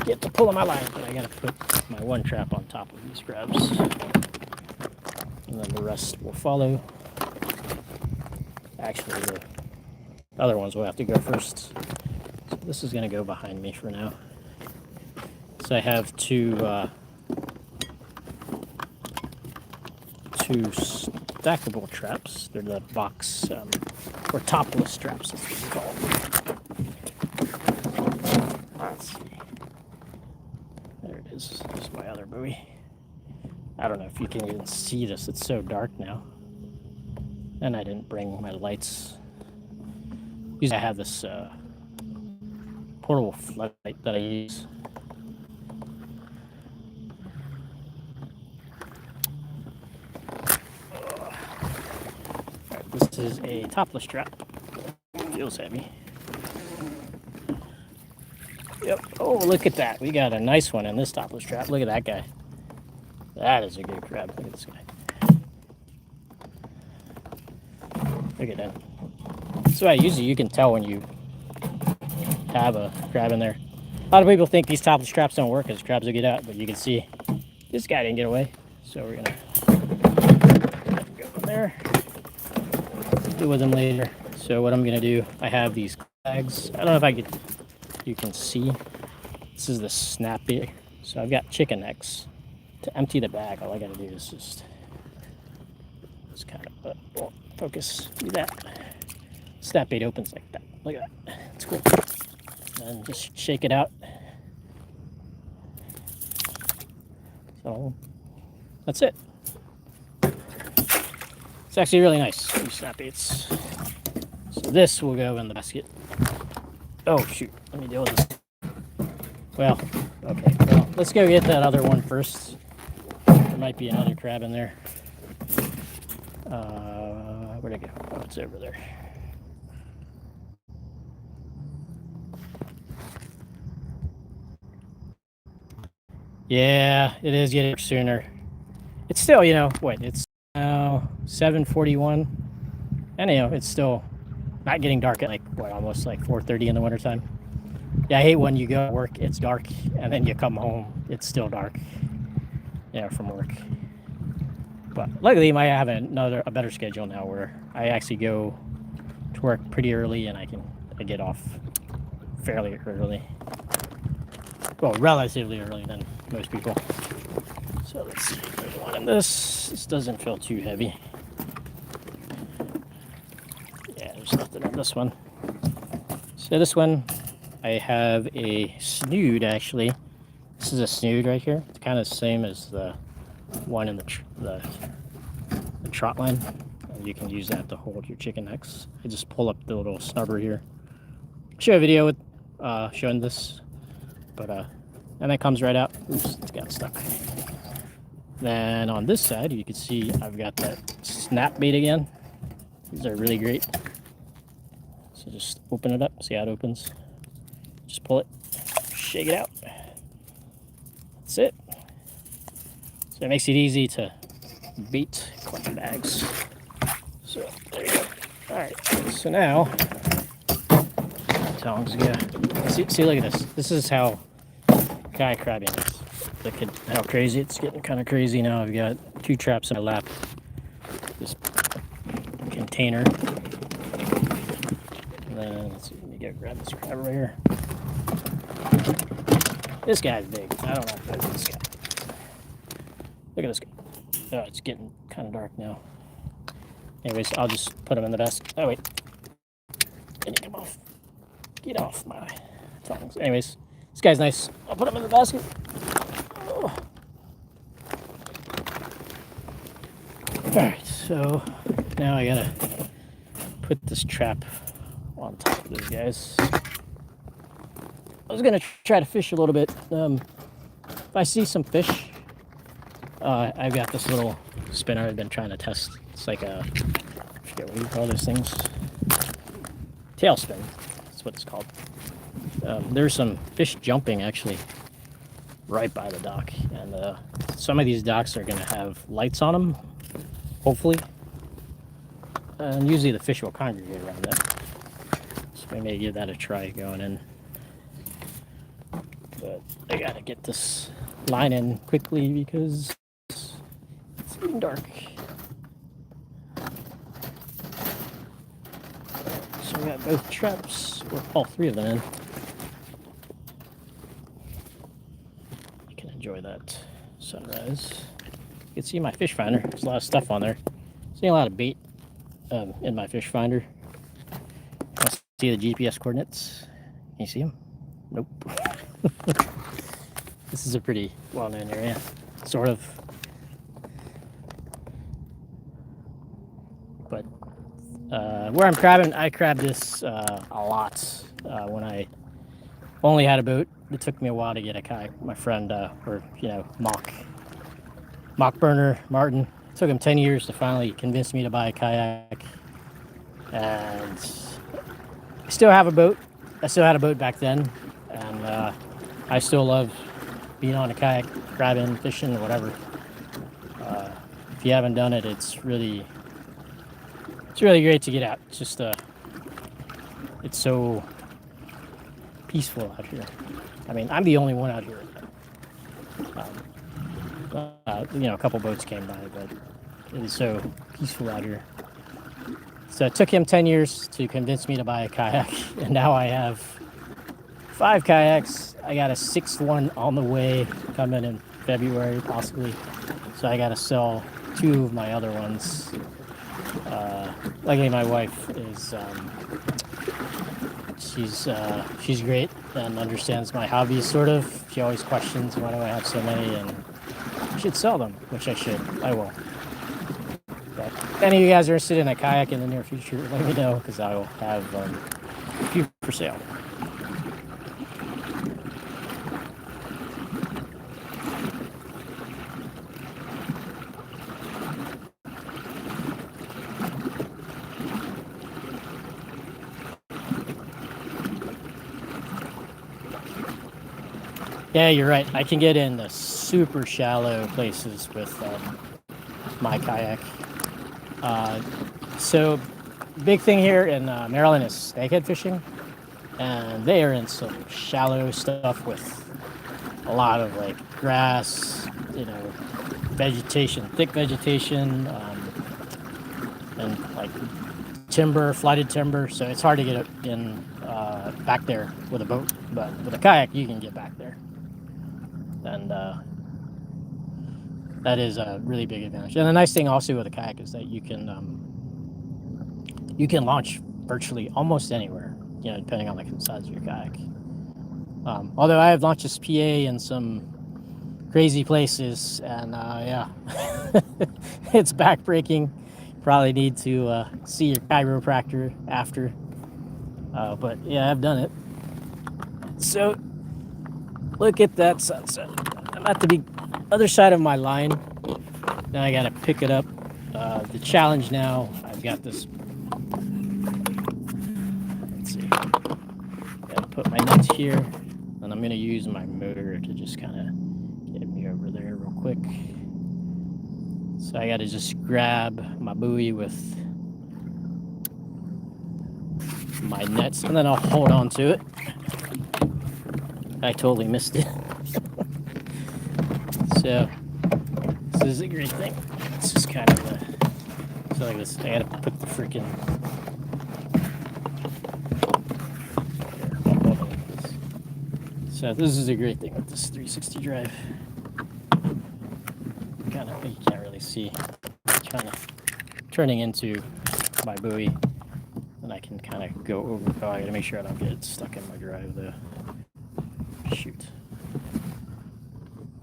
[SPEAKER 1] get to pulling my line. But I gotta put my one trap on top of these crabs. And then the rest will follow. Actually, the other ones will have to go first. So this is gonna go behind me for now. So I have two stackable traps. They're the box or topless traps, that's what we call them. Let's see. There it is. This is my other buoy. I don't know if you can even see this. It's so dark now. And I didn't bring my lights. Usually I have this portable floodlight that I use. This is a topless trap. Feels heavy. Yep. Oh, look at that. We got a nice one in this topless trap. Look at that guy. That is a good crab. Look at this guy. Look at that. So usually you can tell when you have a crab in there. A lot of people think these topless traps don't work because crabs will get out, but you can see this guy didn't get away. So we're gonna go from there. Deal with them later. So what I'm gonna do, I have these bags. I don't know if you can see. This is the snappy. So I've got chicken necks. To empty the bag, all I gotta do is just kind of focus. Do that. Snap bait opens like that. Look at that. It's cool. And just shake it out. So that's it. It's actually really nice. These snap baits. So this will go in the basket. Oh shoot! Let me deal with this. Well, okay. Well, let's go get that other one first. There might be another crab in there. Where'd it go? Oh, it's over there. Yeah, it is getting sooner. It's still, you know, what, it's now 7:41, and you know, it's still not getting dark at like what, almost like 4:30 in the wintertime. Yeah, I hate when you go to work, it's dark, and then you come home, it's still dark. Yeah, from work. But luckily, I have a better schedule now where I actually go to work pretty early, and I get off fairly early. Well, relatively early than most people. So let's put one in this. This doesn't feel too heavy. Yeah, there's nothing in this one. So this one, I have a snood actually. This is a snood right here. It's kind of the same as the one in the trot line. And you can use that to hold your chicken necks. I just pull up the little snubber here. Show a video with showing this, but and it comes right out. Oops, it's got stuck. Then on this side, you can see I've got that snap bait again. These are really great. So just open it up, see how it opens. Just pull it, shake it out. That's it. So it makes it easy to bait collection bags. So there you go. All right, so now, tongs, yeah. See, look at this. This is how kayak crabbing is. Look at how crazy it's getting. Kind of crazy now. I've got 2 traps in my lap. This container. And then let's see. Let me go grab this crab right here. This guy's big. I don't know if that's this guy. Look at this guy. Oh, it's getting kind of dark now. Anyways, I'll just put him in the basket. Oh wait. Can you come off? Get off my tongs. Anyways, this guy's nice. I'll put him in the basket. Oh. Alright, so now I gotta put this trap on top of those guys. I was gonna try to fish a little bit. If I see some fish, I've got this little spinner I've been trying to test. It's like a, I forget what you call those things. Tailspin, that's what it's called. There's some fish jumping actually right by the dock, and some of these docks are gonna have lights on them, hopefully. And usually the fish will congregate around that. So we may give that a try going in. But I gotta get this line in quickly because it's getting dark. So we got both traps, or all 3 of them in. You can enjoy that sunrise. You can see my fish finder. There's a lot of stuff on there. Seeing a lot of bait in my fish finder. See the GPS coordinates? Can you see them? Nope. This is a pretty well-known area, sort of. But where I'm crabbing, I crabbed this a lot when I only had a boat. It took me a while to get a kayak. My friend, or you know, mock burner Martin. It took him 10 years to finally convince me to buy a kayak. And I still have a boat. I still had a boat back then, and I still love being on a kayak, crabbing, fishing, whatever. If you haven't done it, it's really great to get out. It's just it's so peaceful out here. I mean, I'm the only one out here. You know, a couple boats came by, but it is so peaceful out here. So it took him 10 years to convince me to buy a kayak, and now I have 5 kayaks. I got a 6th one on the way, coming in February possibly. So I got to sell 2 of my other ones. Luckily, my wife is she's great and understands my hobbies sort of. She always questions why do I have so many, and I should sell them, which I should. I will. But if any of you guys are interested in a kayak in the near future, let me know because I will have a few for sale. Yeah, you're right. I can get in the super shallow places with my kayak. So big thing here in Maryland is snakehead fishing, and they are in some shallow stuff with a lot of like grass, you know, vegetation, thick vegetation, and like timber, flighted timber. So it's hard to get in back there with a boat, but with a kayak you can get back there, and that is a really big advantage. And the nice thing also with a kayak is that you can launch virtually almost anywhere, you know, depending on the size of your kayak. Although I have launched this PA in some crazy places, and yeah, it's backbreaking. Probably need to see your chiropractor after. But yeah, I've done it. So look at that sunset. I'm at the other side of my line. Now I gotta pick it up. The challenge now, I've got this. Let's see. Gotta put my nets here, and I'm gonna use my motor to just kind of get me over there real quick. So I gotta just grab my buoy with my nets, and then I'll hold on to it. I totally missed it. So this is a great thing. It's just kind of so like this. I gotta put the freaking. So this is a great thing with this 360 drive. Kind of, you can't really see. Kind of turning into my buoy, and I can kind of go over. Oh, I gotta make sure I don't get it stuck in my drive though. Shoot.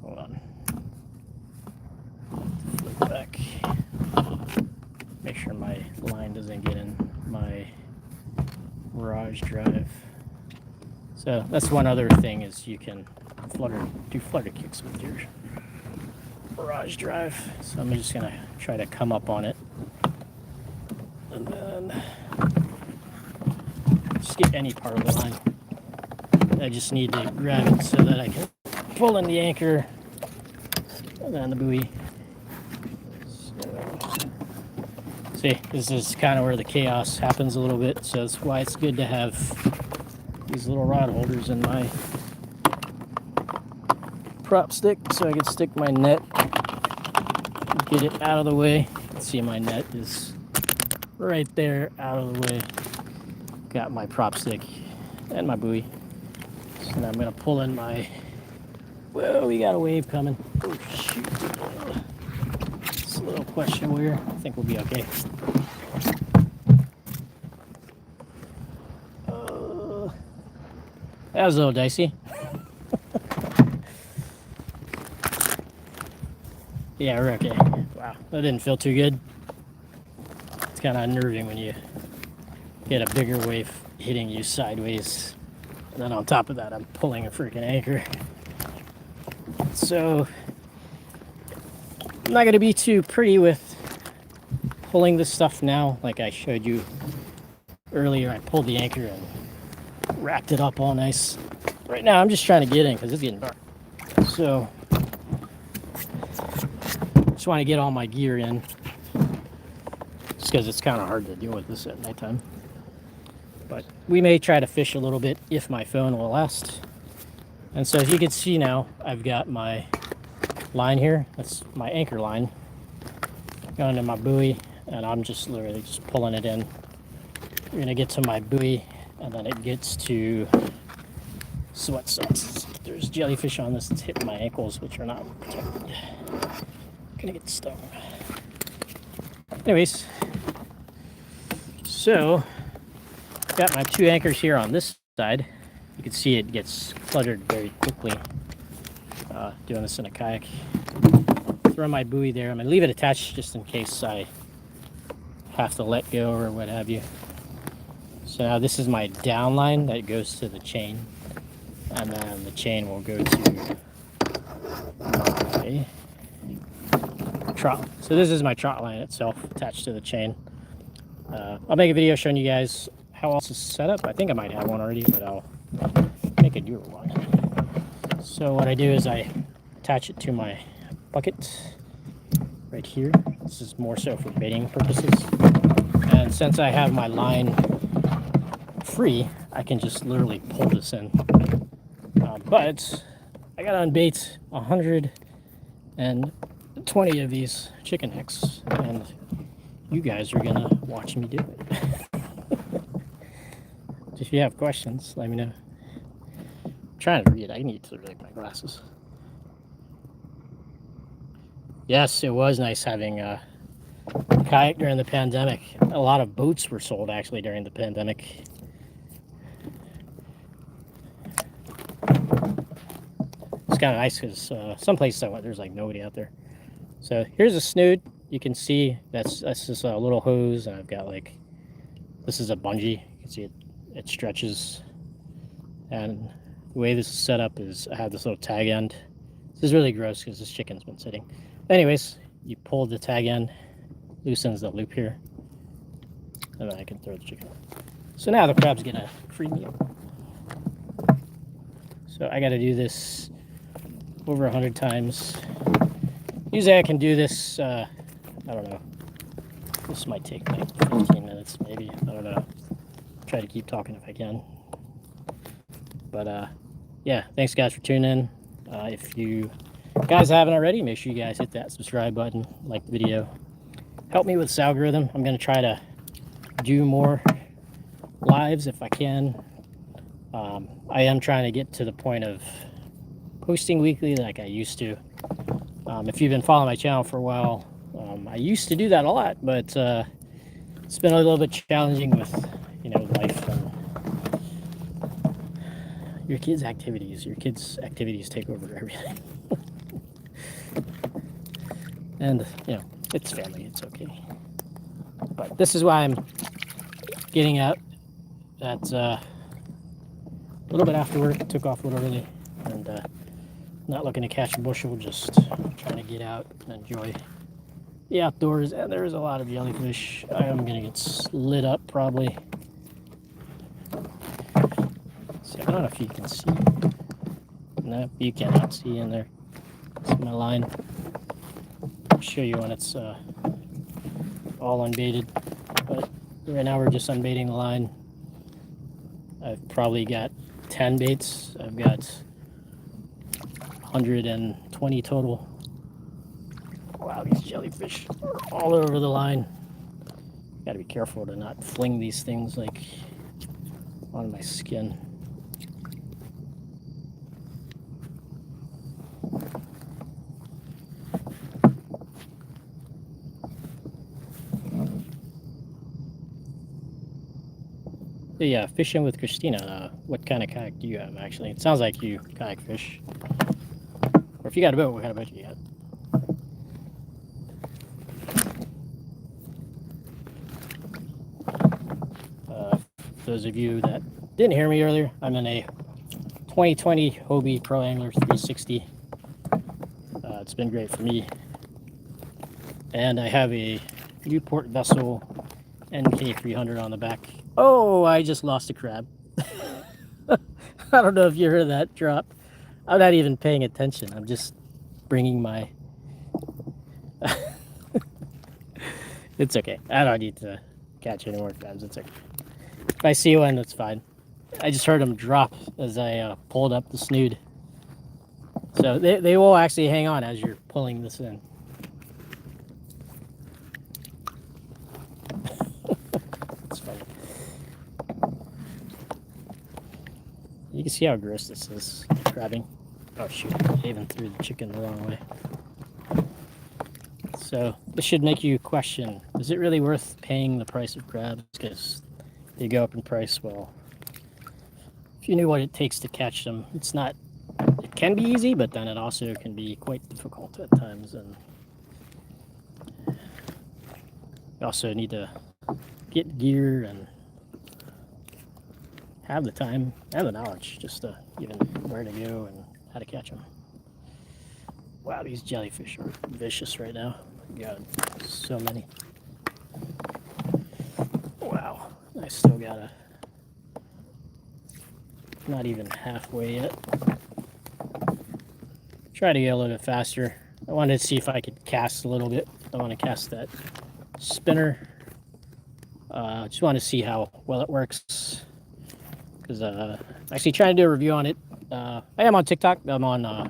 [SPEAKER 1] Hold on. Flip back. Make sure my line doesn't get in my Mirage drive. So that's one other thing is you can do flutter kicks with your Mirage drive. So I'm just gonna try to come up on it, and then just get any part of the line. I just need to grab it so that I can pull in the anchor and then the buoy. So, see, this is kind of where the chaos happens a little bit, so that's why it's good to have these little rod holders in my prop stick so I can stick my net, get it out of the way. See, my net is right there out of the way. Got my prop stick and my buoy. So now I'm going to pull in my... Whoa, we got a wave coming. Oh, shoot. It's a little questionable here. I think we'll be okay. That was a little dicey. Yeah, we're okay. Wow, that didn't feel too good. It's kind of unnerving when you get a bigger wave hitting you sideways. And then on top of that, I'm pulling a freaking anchor. So I'm not going to be too pretty with pulling this stuff now. Like I showed you earlier, I pulled the anchor and wrapped it up all nice. Right now, I'm just trying to get in because it's getting dark. So just want to get all my gear in, just because it's kind of hard to deal with this at nighttime. But we may try to fish a little bit if my phone will last. And so as you can see now, I've got my line here. That's my anchor line going to my buoy, and I'm just literally just pulling it in. We're gonna get to my buoy, and then it gets to sweat sauce. There's jellyfish on this that's hitting my ankles, which are not protected. Gonna get stung. Anyways, so got my two anchors here on this side. You can see it gets cluttered very quickly doing this in a kayak. Throw my buoy there. I'm gonna leave it attached just in case I have to let go or what have you. So now this is my down line that goes to the chain, and then the chain will go to my trot. So this is my trot line itself attached to the chain. I'll make a video showing you guys how else is set up. I think I might have one already, but I'll make a newer one. So what I do is I attach it to my bucket right here. This is more so for baiting purposes. And since I have my line free, I can just literally pull this in. But I got to unbait 120 of these chicken necks, and you guys are gonna watch me do it. If you have questions, let me know. I'm trying to read. I need to read my glasses. Yes, it was nice having a kayak during the pandemic. A lot of boats were sold actually during the pandemic. It's kind of nice because some places I went, there's like nobody out there. So here's a snood. You can see that's just a little hose, and I've got like, this is a bungee. You can see it stretches. And the way this is set up is I have this little tag end. This is really gross because this chicken's been sitting. Anyways, you pull the tag end, loosens the loop here, and then I can throw the chicken. So now the crab's get a free meal. So I got to do this over 100 times. Usually I can do this, I don't know, this might take like 15 minutes maybe, I don't know. Try to keep talking if I can. But yeah, thanks guys for tuning in. If you guys haven't already, make sure you guys hit that subscribe button, like the video. Help me with this algorithm. I'm going to try to do more lives if I can. I am trying to get to the point of posting weekly like I used to. If you've been following my channel for a while, I used to do that a lot, but it's been a little bit challenging with, you know, life and your kids' activities. Your kids' activities take over everything. And, you know, it's family, it's okay. But this is why I'm getting out at a little bit after work. Took off a little early, and not looking to catch a bushel, just trying to get out and enjoy the outdoors. And there's a lot of jellyfish. I am gonna get lit up probably. So I don't know if you can see. No, you cannot see in there. It's my line. I'll show you when it's all unbaited. But right now we're just unbaiting the line. I've probably got 10 baits. I've got 120 total. Wow, these jellyfish are all over the line. Got to be careful to not fling these things like on my skin. Yeah, fishing with Christina. What kind of kayak do you have, actually? It sounds like you kayak fish. Or if you got a boat, what kind of boat do you got? Those of you that didn't hear me earlier, I'm in a 2020 Hobie Pro Angler 360. It's been great for me. And I have a Newport Vessel NK300 on the back. Oh, I just lost a crab. I don't know if you heard that drop. I'm not even paying attention. I'm just bringing my... It's okay. I don't need to catch any more crabs. It's okay. If I see one, that's fine. I just heard them drop as I pulled up the snood. So they will actually hang on as you're pulling this in. It's funny. You can see how gross this is, crabbing. Oh shoot, I even threw the chicken the wrong way. So this should make you question, is it really worth paying the price of crabs? Because they go up in price. Well, if you knew what it takes to catch them, it's not, it can be easy, but then it also can be quite difficult at times. And you also need to get gear and have the time and the knowledge just to even where to go and how to catch them. Wow, these jellyfish are vicious right now. God, so many. Wow, I still got not even halfway yet. try to get a little bit faster. I wanted to see if I could cast a little bit. I want to cast that spinner. Just want to see how well it works. Because actually trying to do a review on it. I am on TikTok. I'm on, I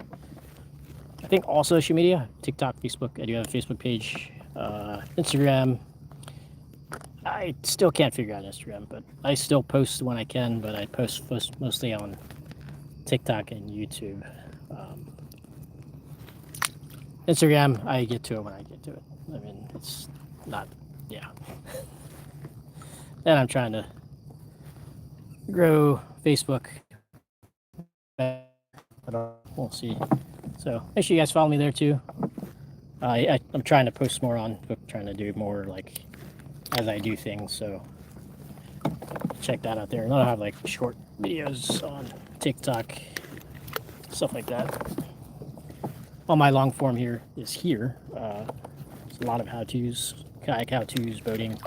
[SPEAKER 1] think, all social media. TikTok, Facebook. I do have a Facebook page. Instagram. I still can't figure out Instagram, but I still post when I can, but I post mostly on TikTok and YouTube. Instagram, I get to it when I get to it. I mean, it's not, yeah. And I'm trying to grow Facebook, but we'll see. So make sure you guys follow me there too. I'm trying to post more on, trying to do more like as I do things. So check that out there. And I'll have like short videos on TikTok, stuff like that. All my long form here is here. There's a lot of how-tos, kayak how-tos, boating,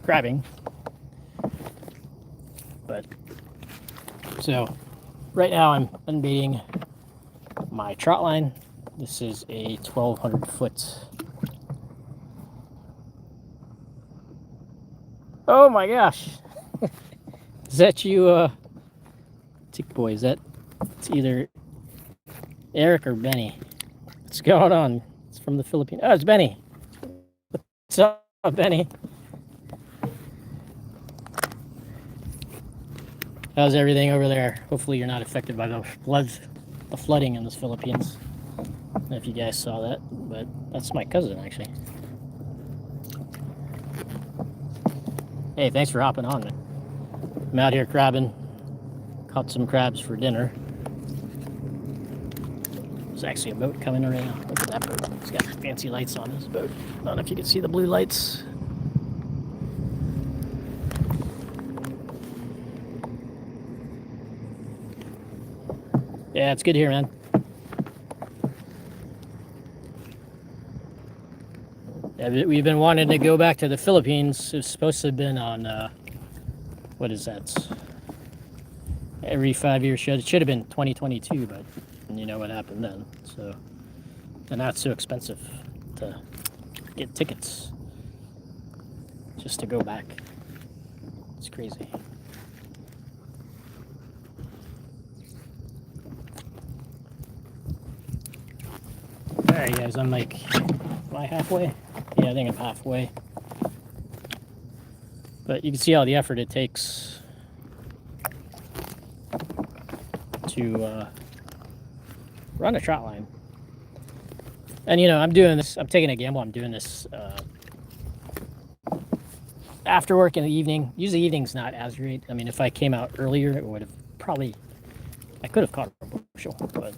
[SPEAKER 1] crabbing. But so right now I'm unbaiting my trot line. This is a 1,200 foot. Oh my gosh! Is that you, Tick Boy? Is that? It's either Eric or Benny. What's going on? It's from the Philippines. Oh, it's Benny. What's up, Benny? How's everything over there? Hopefully you're not affected by the flooding in the Philippines. I don't know if you guys saw that, but that's my cousin actually. Hey, thanks for hopping on. I'm out here crabbing. Caught some crabs for dinner. There's actually a boat coming right now. Look at that boat. It's got fancy lights on this boat. I don't know if you can see the blue lights. Yeah, it's good here, man. Yeah, we've been wanting to go back to the Philippines. It's supposed to have been on, what is that? Every 5 years. It should have been 2022, but you know what happened then. So, and now it's so expensive to get tickets just to go back. It's crazy. Alright guys, I'm like, am I halfway? Yeah, I think I'm halfway. But you can see all the effort it takes to run a trot line. And you know, I'm doing this, I'm taking a gamble, I'm doing this after work in the evening. Usually evening's not as great. I mean, if I came out earlier, it would have probably, I could have caught a bushel, but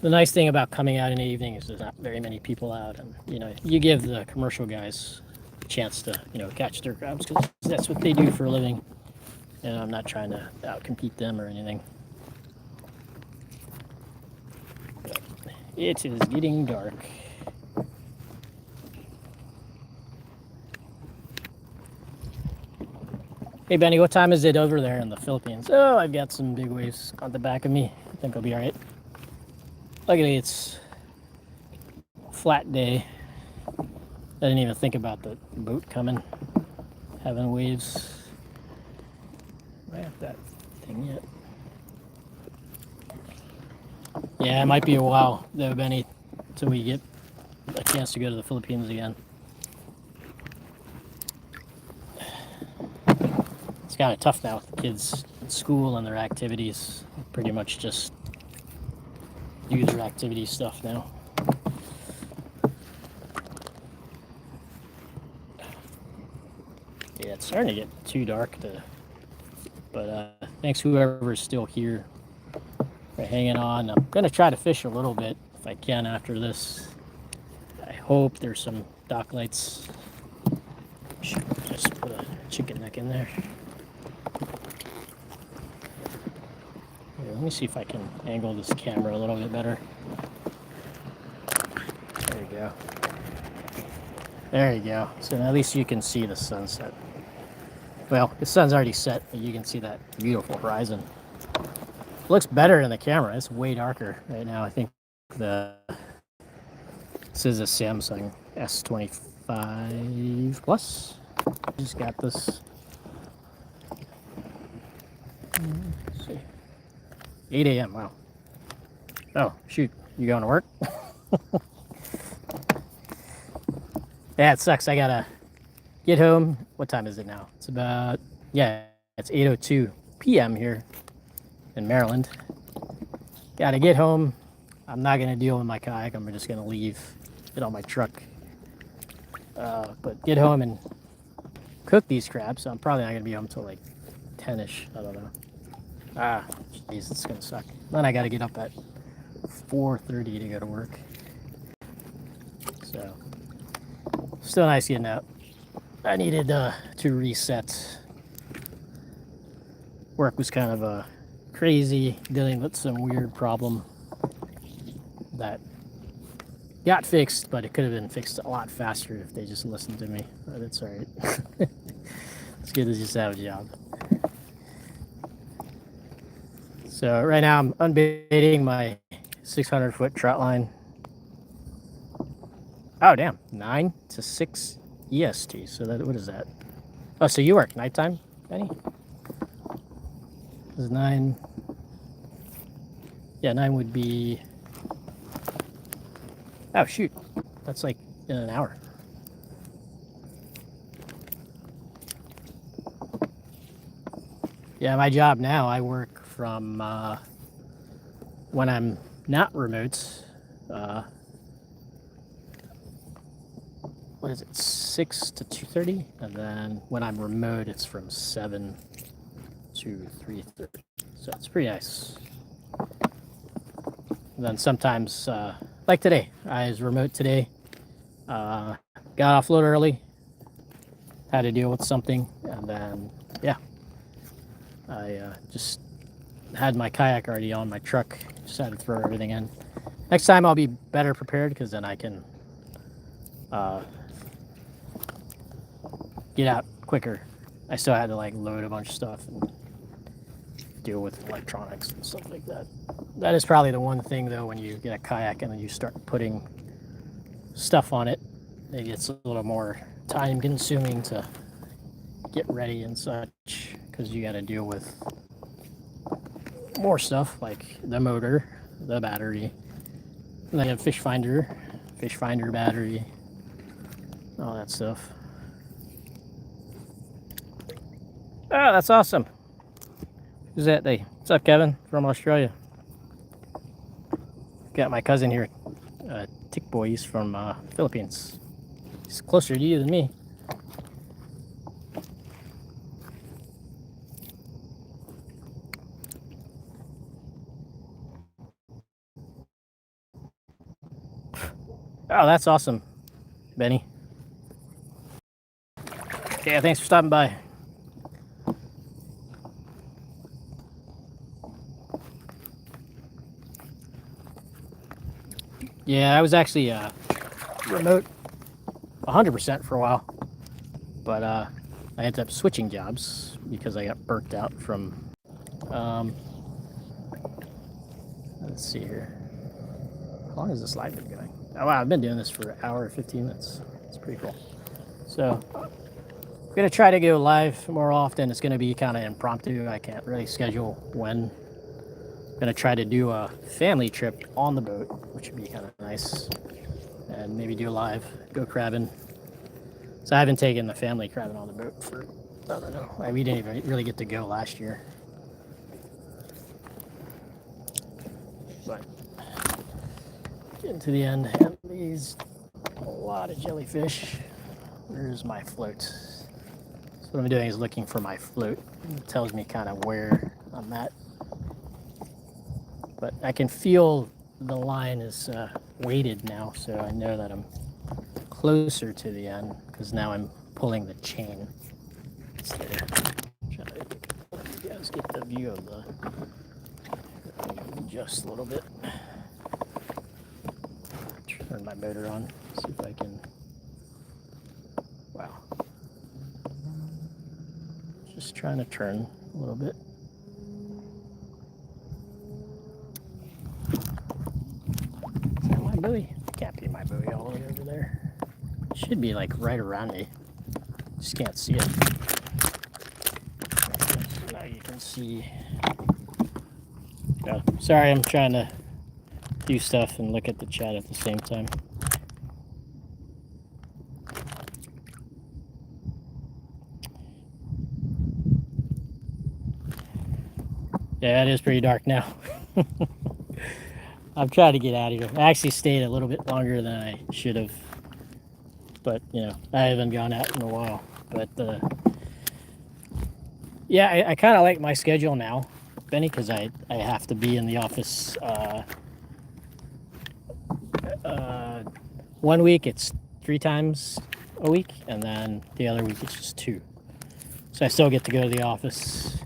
[SPEAKER 1] the nice thing about coming out in the evening is there's not very many people out, and you know, you give the commercial guys a chance to, you know, catch their crabs because that's what they do for a living, and I'm not trying to outcompete them or anything. But it is getting dark. Hey Benny, what time is it over there in the Philippines? Oh, I've got some big waves on the back of me. I think I'll be all right. Luckily, it's a flat day. I didn't even think about the boat coming, having waves. Do I have that thing yet? Yeah, it might be a while though, Benny, until we get a chance to go to the Philippines again. It's kind of tough now with the kids in school and their activities. Pretty much just do their activity stuff now. Yeah, it's starting to get too dark but thanks whoever's still here for hanging on. I'm gonna try to fish a little bit if I can after this. I hope there's some dock lights. Just put a chicken neck in there. Let me see if I can angle this camera a little bit better. There you go. There you go. So at least you can see the sunset. Well, the sun's already set, but you can see that beautiful horizon. looks better in the camera. It's way darker right now. I think this is a Samsung S25 Plus. Just got this. Let's see. 8 a.m. Wow. Oh, shoot. You going to work? Yeah, it sucks. I gotta get home. What time is it now? It's about, yeah, it's 8:02 p.m. here in Maryland. Gotta get home. I'm not gonna deal with my kayak. I'm just gonna leave it on my truck. But get home and cook these crabs. So I'm probably not gonna be home till like 10ish. I don't know. Ah, jeez, it's gonna suck. Then I gotta get up at 4:30 to go to work. So still nice getting out. I needed to reset. Work was kind of crazy, dealing with some weird problem that got fixed, but it could have been fixed a lot faster if they just listened to me. But it's all right. It's good to just have a job. So right now I'm unbaiting my 600-foot trot line. Oh damn, 9 to 6 EST. So that, what is that? Oh, so you work nighttime, Benny? This is 9. Yeah, 9 would be. Oh shoot, that's like in an hour. Yeah, my job now, I work from when I'm not remote. What is it, 6 to 2:30, and then when I'm remote, it's from 7 to 3:30. So it's pretty nice. And then sometimes, like today, I was remote today. Got off a little early. Had to deal with something, and then yeah, I just had my kayak already on my truck. Just had to throw everything in. Next time I'll be better prepared because then I can get out quicker. I still had to like load a bunch of stuff and deal with electronics and stuff like that. That is probably the one thing though, when you get a kayak and then you start putting stuff on it, it gets a little more time consuming to get ready and such, because you got to deal with more stuff like the motor, the battery, and then you have fish finder battery, all that stuff. Oh, that's awesome. Who's that? Hey, what's up, Kevin from Australia? Got my cousin here, Tick Boy. He's from Philippines. He's closer to you than me. Oh, that's awesome, Benny. Yeah, thanks for stopping by. Yeah, I was actually remote 100% for a while, but I ended up switching jobs because I got burnt out from. Let's see here. How long has this live been going? Oh wow, I've been doing this for an hour and 15 minutes. It's pretty cool. So I'm gonna try to go live more often. It's gonna be kind of impromptu. I can't really schedule when. I'm gonna try to do a family trip on the boat, which would be kind of nice, and maybe do a live, go crabbing. So I haven't taken the family crabbing on the boat for, I don't know. We didn't even really get to go last year. But getting to the end, and these a lot of jellyfish. Where's my float? So what I'm doing is looking for my float. It tells me kind of where I'm at. But I can feel the line is weighted now, so I know that I'm closer to the end because now I'm pulling the chain. Try to let you guys get the view of the. Just a little bit. Turn my motor on. See if I can. Wow. Just trying to turn a little bit. buoy? Can't be my buoy all the way over there. It should be like right around me. Just can't see it. So now you can see. Oh, sorry, I'm trying to do stuff and look at the chat at the same time. Yeah, it is pretty dark now. I'm trying to get out of here. I actually stayed a little bit longer than I should have. But, you know, I haven't gone out in a while. But, yeah, I kind of like my schedule now, Benny, because I have to be in the office. 1 week it's 3 times a week, and then the other week it's just 2. So I still get to go to the office.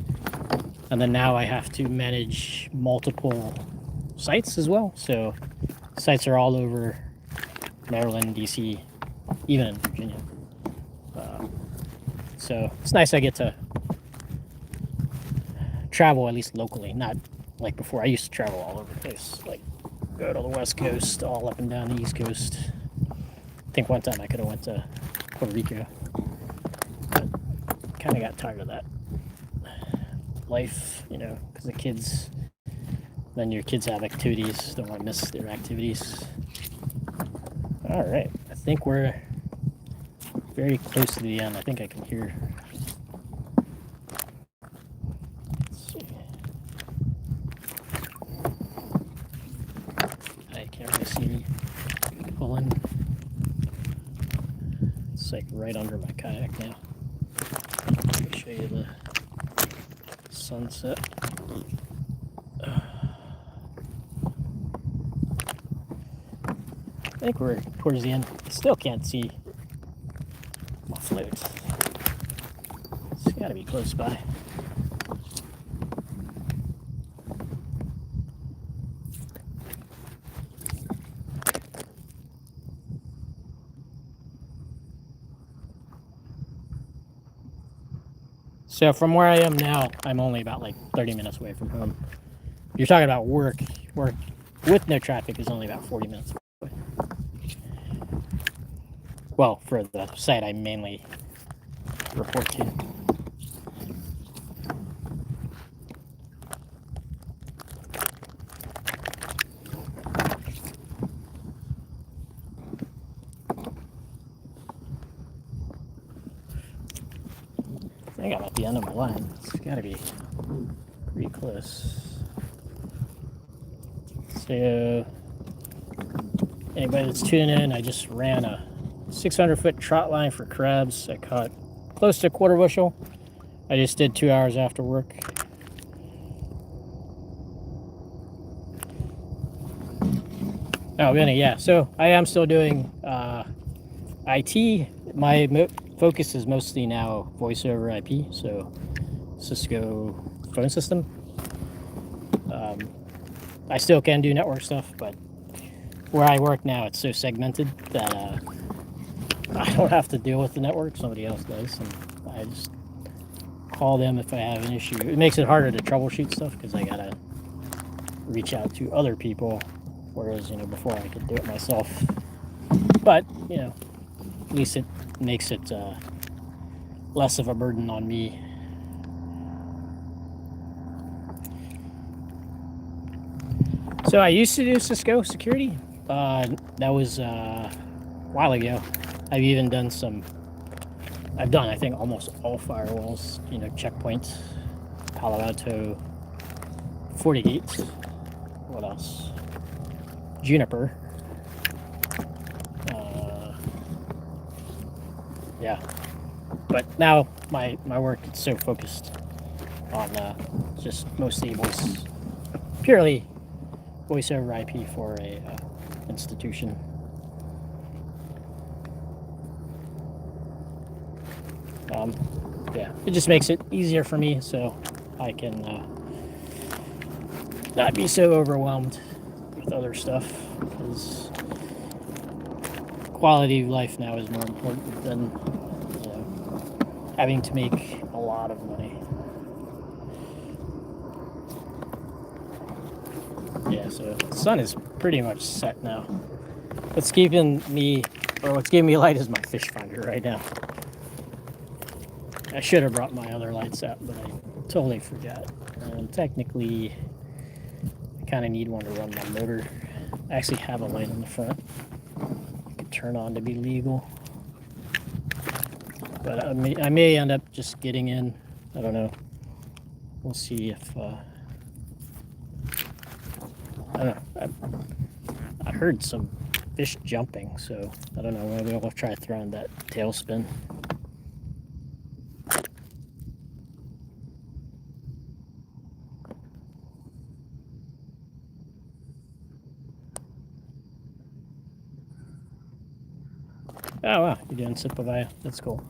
[SPEAKER 1] And then now I have to manage multiple sites as well. So sites are all over Maryland, DC, even in Virginia. So it's nice I get to travel at least locally, not like before. I used to travel all over the place, like go to the West Coast, all up and down the East Coast. I think one time I could have went to Puerto Rico, but kind of got tired of that life, you know, because the kids, then your kids have activities, don't want to miss their activities. All right, I think we're very close to the end. I think I can hear. Let's see. I can't really see me pulling. It's like right under my kayak now. Let me show you the sunset. I think we're towards the end. Still can't see my floats. It's gotta be close by. So from where I am now, I'm only about like 30 minutes away from home. You're talking about work with no traffic is only about 40 minutes away. Well, for the site I mainly report to. I think I'm at the end of my line. It's gotta be pretty close. So, anybody that's tuning in, I just ran a 600-foot trot line for crabs. I caught close to a quarter bushel. I just did 2 hours after work. Oh, Vinny, yeah. So I am still doing IT. My focus is mostly now voice over IP, so Cisco phone system. I still can do network stuff, but where I work now, it's so segmented that I don't have to deal with the network. Somebody else does, and I just call them if I have an issue. It makes it harder to troubleshoot stuff because I gotta reach out to other people, whereas, you know, before I could do it myself. But, you know, at least it makes it less of a burden on me. So I used to do Cisco security. That was a while ago. I've even done I think almost all firewalls, you know, checkpoints, Palo Alto, FortiGate, what else? Juniper. Yeah. But now my work is so focused on just mostly purely voice over IP for a institution. Yeah, it just makes it easier for me, so I can not be so overwhelmed with other stuff, because quality of life now is more important than, you know, having to make a lot of money. Yeah, so the sun is pretty much set now. What's keeping me, or what's giving me light is my fish finder right now. I should have brought my other lights out, but I totally forgot. Technically, I kind of need one to run my motor. I actually have a light on the front. I could turn on to be legal. But I may end up just getting in. I don't know. We'll see if... I don't know. I heard some fish jumping, so I don't know. Maybe I'll try throwing that tailspin. Oh wow, you're doing Simplify. That's cool.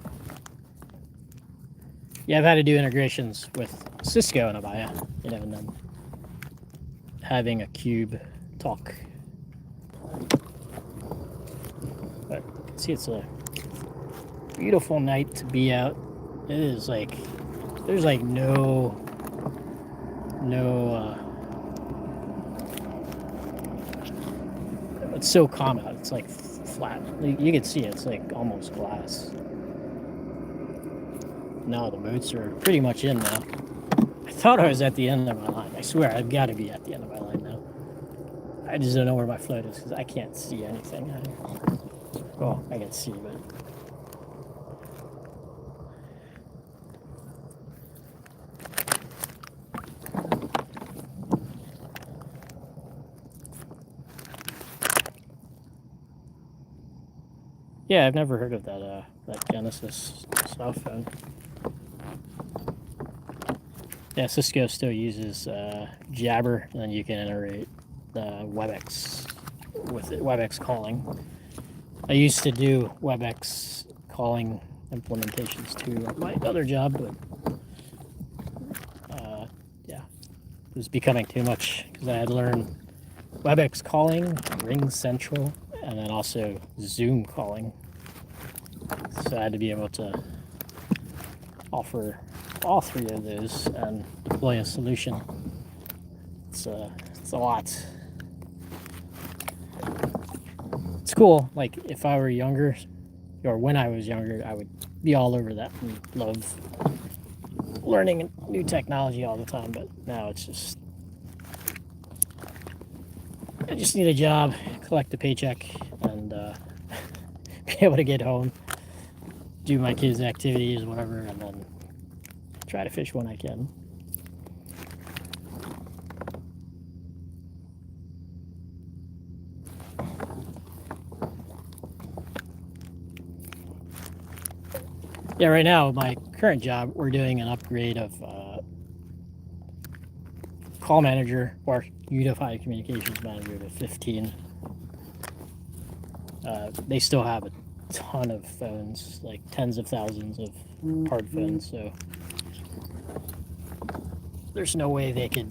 [SPEAKER 1] Yeah, I've had to do integrations with Cisco and Avaya, you know, and then having a cube talk. But see, it's a beautiful night to be out. It is like, there's like no it's so calm out. It's like flat. You can see it's like almost glass. No, the boats are pretty much in now. I thought I was at the end of my line. I swear I've got to be at the end of my line now. I just don't know where my float is because I can't see anything. Well, I can see, but... Yeah, I've never heard of that Genesis cell phone. Yeah, Cisco still uses Jabber, and then you can integrate WebEx with it, WebEx calling. I used to do WebEx calling implementations too at my other job, but yeah, it was becoming too much because I had learned WebEx calling, Ring Central, and then also Zoom calling. So I had to be able to offer all three of those and deploy a solution. It's a lot. It's cool. Like if I were younger, or when I was younger, I would be all over that and love learning new technology all the time. But now it's just, I just need a job, collect a paycheck, and be able to get home, do my kids' activities, whatever, and then try to fish when I can. Yeah, right now, my current job, we're doing an upgrade of Call Manager or Unified Communications Manager to 15. They still have a ton of phones, like tens of thousands of hard phones, so there's no way they could,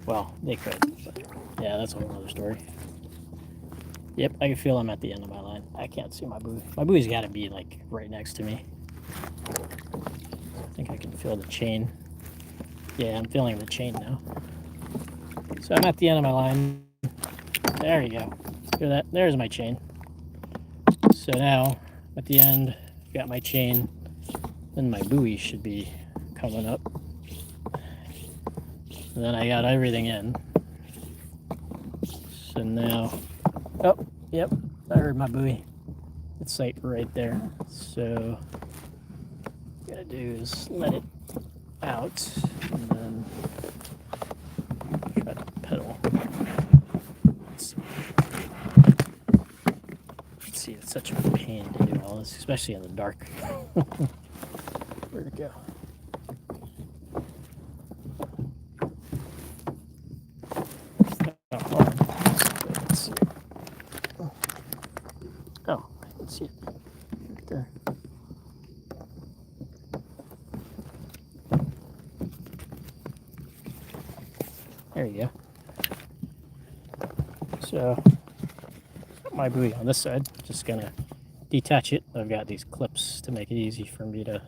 [SPEAKER 1] well, they could, but yeah, that's a whole other story. Yep, I can feel I'm at the end of my line. I can't see my buoy. My buoy's got to be like right next to me. I think I can feel the chain. Yeah, I'm feeling the chain now. So I'm at the end of my line. There you go. Hear that? There's my chain. So now, at the end, I've got my chain. Then my buoy should be coming up. And then I got everything in. So now, oh, yep, I heard my buoy. It's like right there. So, what I gotta do is let it out and then try to pedal. Let's see, it's such a pain to do all this, especially in the dark. Where'd it go? Let's see. Oh, I can see it right there. There you go. So, my buoy on this side, just gonna detach it. I've got these clips to make it easy for me to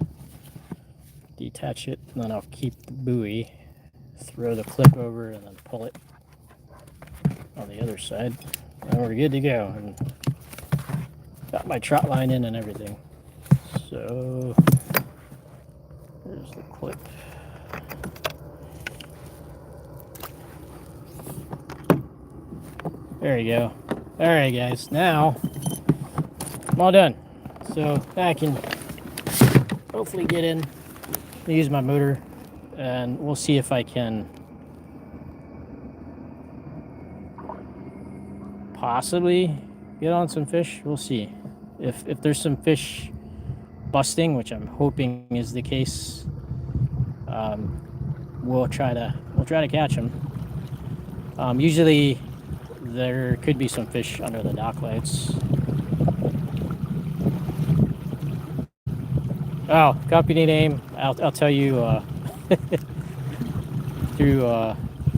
[SPEAKER 1] detach it, and then I'll keep the buoy, throw the clip over, and then pull it. on the other side, and we're good to go. And got my trot line in and everything. So there's the clip. There you go. All right, guys. Now I'm all done. So I can hopefully get in, use my motor, and we'll see if I can possibly get on some fish. We'll see if there's some fish busting, which I'm hoping is the case. We'll try to catch them. Usually there could be some fish under the dock lights. Oh, company name, I'll tell you through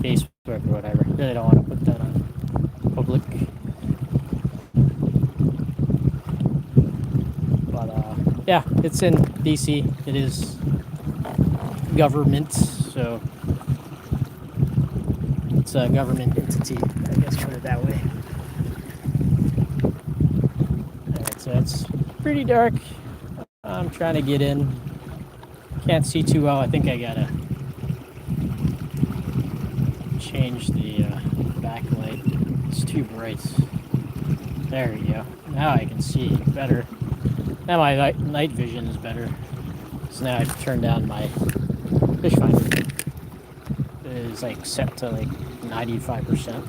[SPEAKER 1] Facebook or whatever. Really don't want to put that on public. But yeah, it's in DC. It is government, so it's a government entity, I guess, put it that way. Alright, so it's pretty dark. I'm trying to get in. Can't see too well. I think I gotta change the backlight. It's too bright. There we go. Now I can see better. Now my night vision is better. So now I've turned down my fish finder. It is like set to like 95%.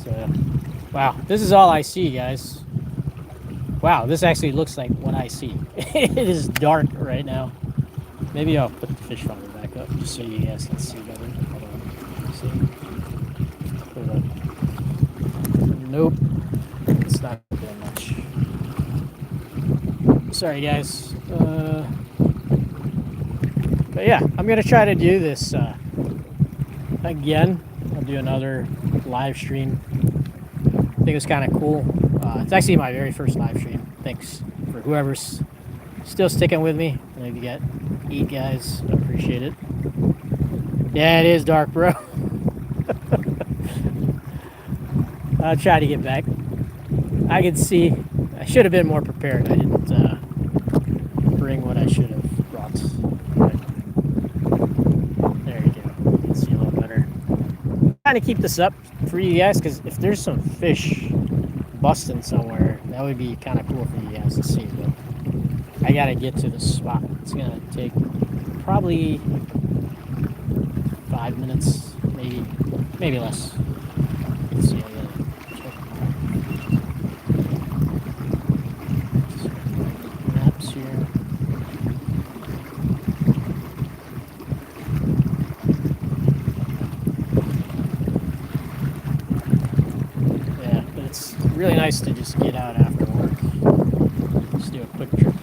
[SPEAKER 1] So, wow, this is all I see, guys. Wow, this actually looks like what I see. It is dark right now. Maybe I'll put the fish finder back up just so you guys can see better. Hold on. See. Put it up. Nope. It's not doing much. Sorry, guys. But yeah, I'm going to try to do this again. I'll do another live stream. I think it's kind of cool. It's actually my very first live stream. Thanks for whoever's still sticking with me. I know you got 8 guys. I appreciate it. Yeah, it is dark, bro. I'll try to get back. I can see. I should have been more prepared. I didn't bring what I should have brought. But there you go. You can see a little better. I'm trying to keep this up for you guys because if there's some fish busting somewhere, that would be kind of cool for you guys to see. But I gotta get to the spot. It's gonna take probably 5 minutes, maybe less. Let's see. I gotta check maps here. Yeah, but it's really nice to just get out after work. Just do a quick trip.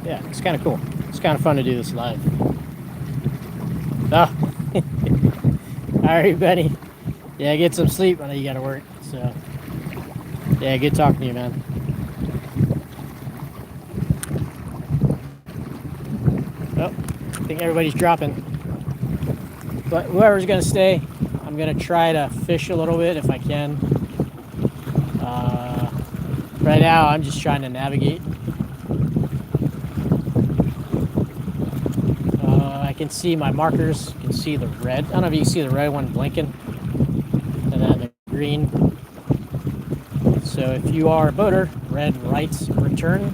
[SPEAKER 1] Yeah, it's kind of cool. It's kind of fun to do this live. Oh. All right, Benny. Yeah, get some sleep. I know you got to work. So, yeah, good talking to you, man. Oh, I think everybody's dropping. But whoever's going to stay, I'm going to try to fish a little bit if I can. Right now, I'm just trying to navigate. I can see my markers. You can see the red. I don't know if you can see the red one blinking. And then the green. So if you are a boater, red right return.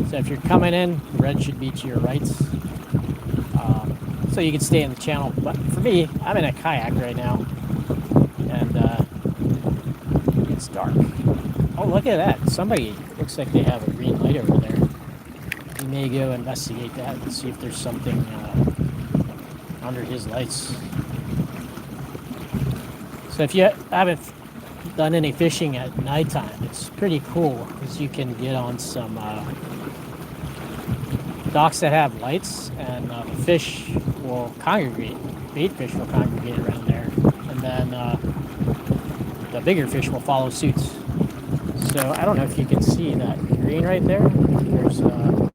[SPEAKER 1] So if you're coming in, red should be to your right. So you can stay in the channel. But for me, I'm in a kayak right now. And it's dark. Oh, look at that. Somebody looks like they have a green light over there. We may go investigate that and see if there's something under his lights. So if you haven't done any fishing at nighttime, it's pretty cool because you can get on some docks that have lights, and the fish will congregate. Bait fish will congregate around there, and then the bigger fish will follow suit. So I don't know if you can see that green right there. There's I'm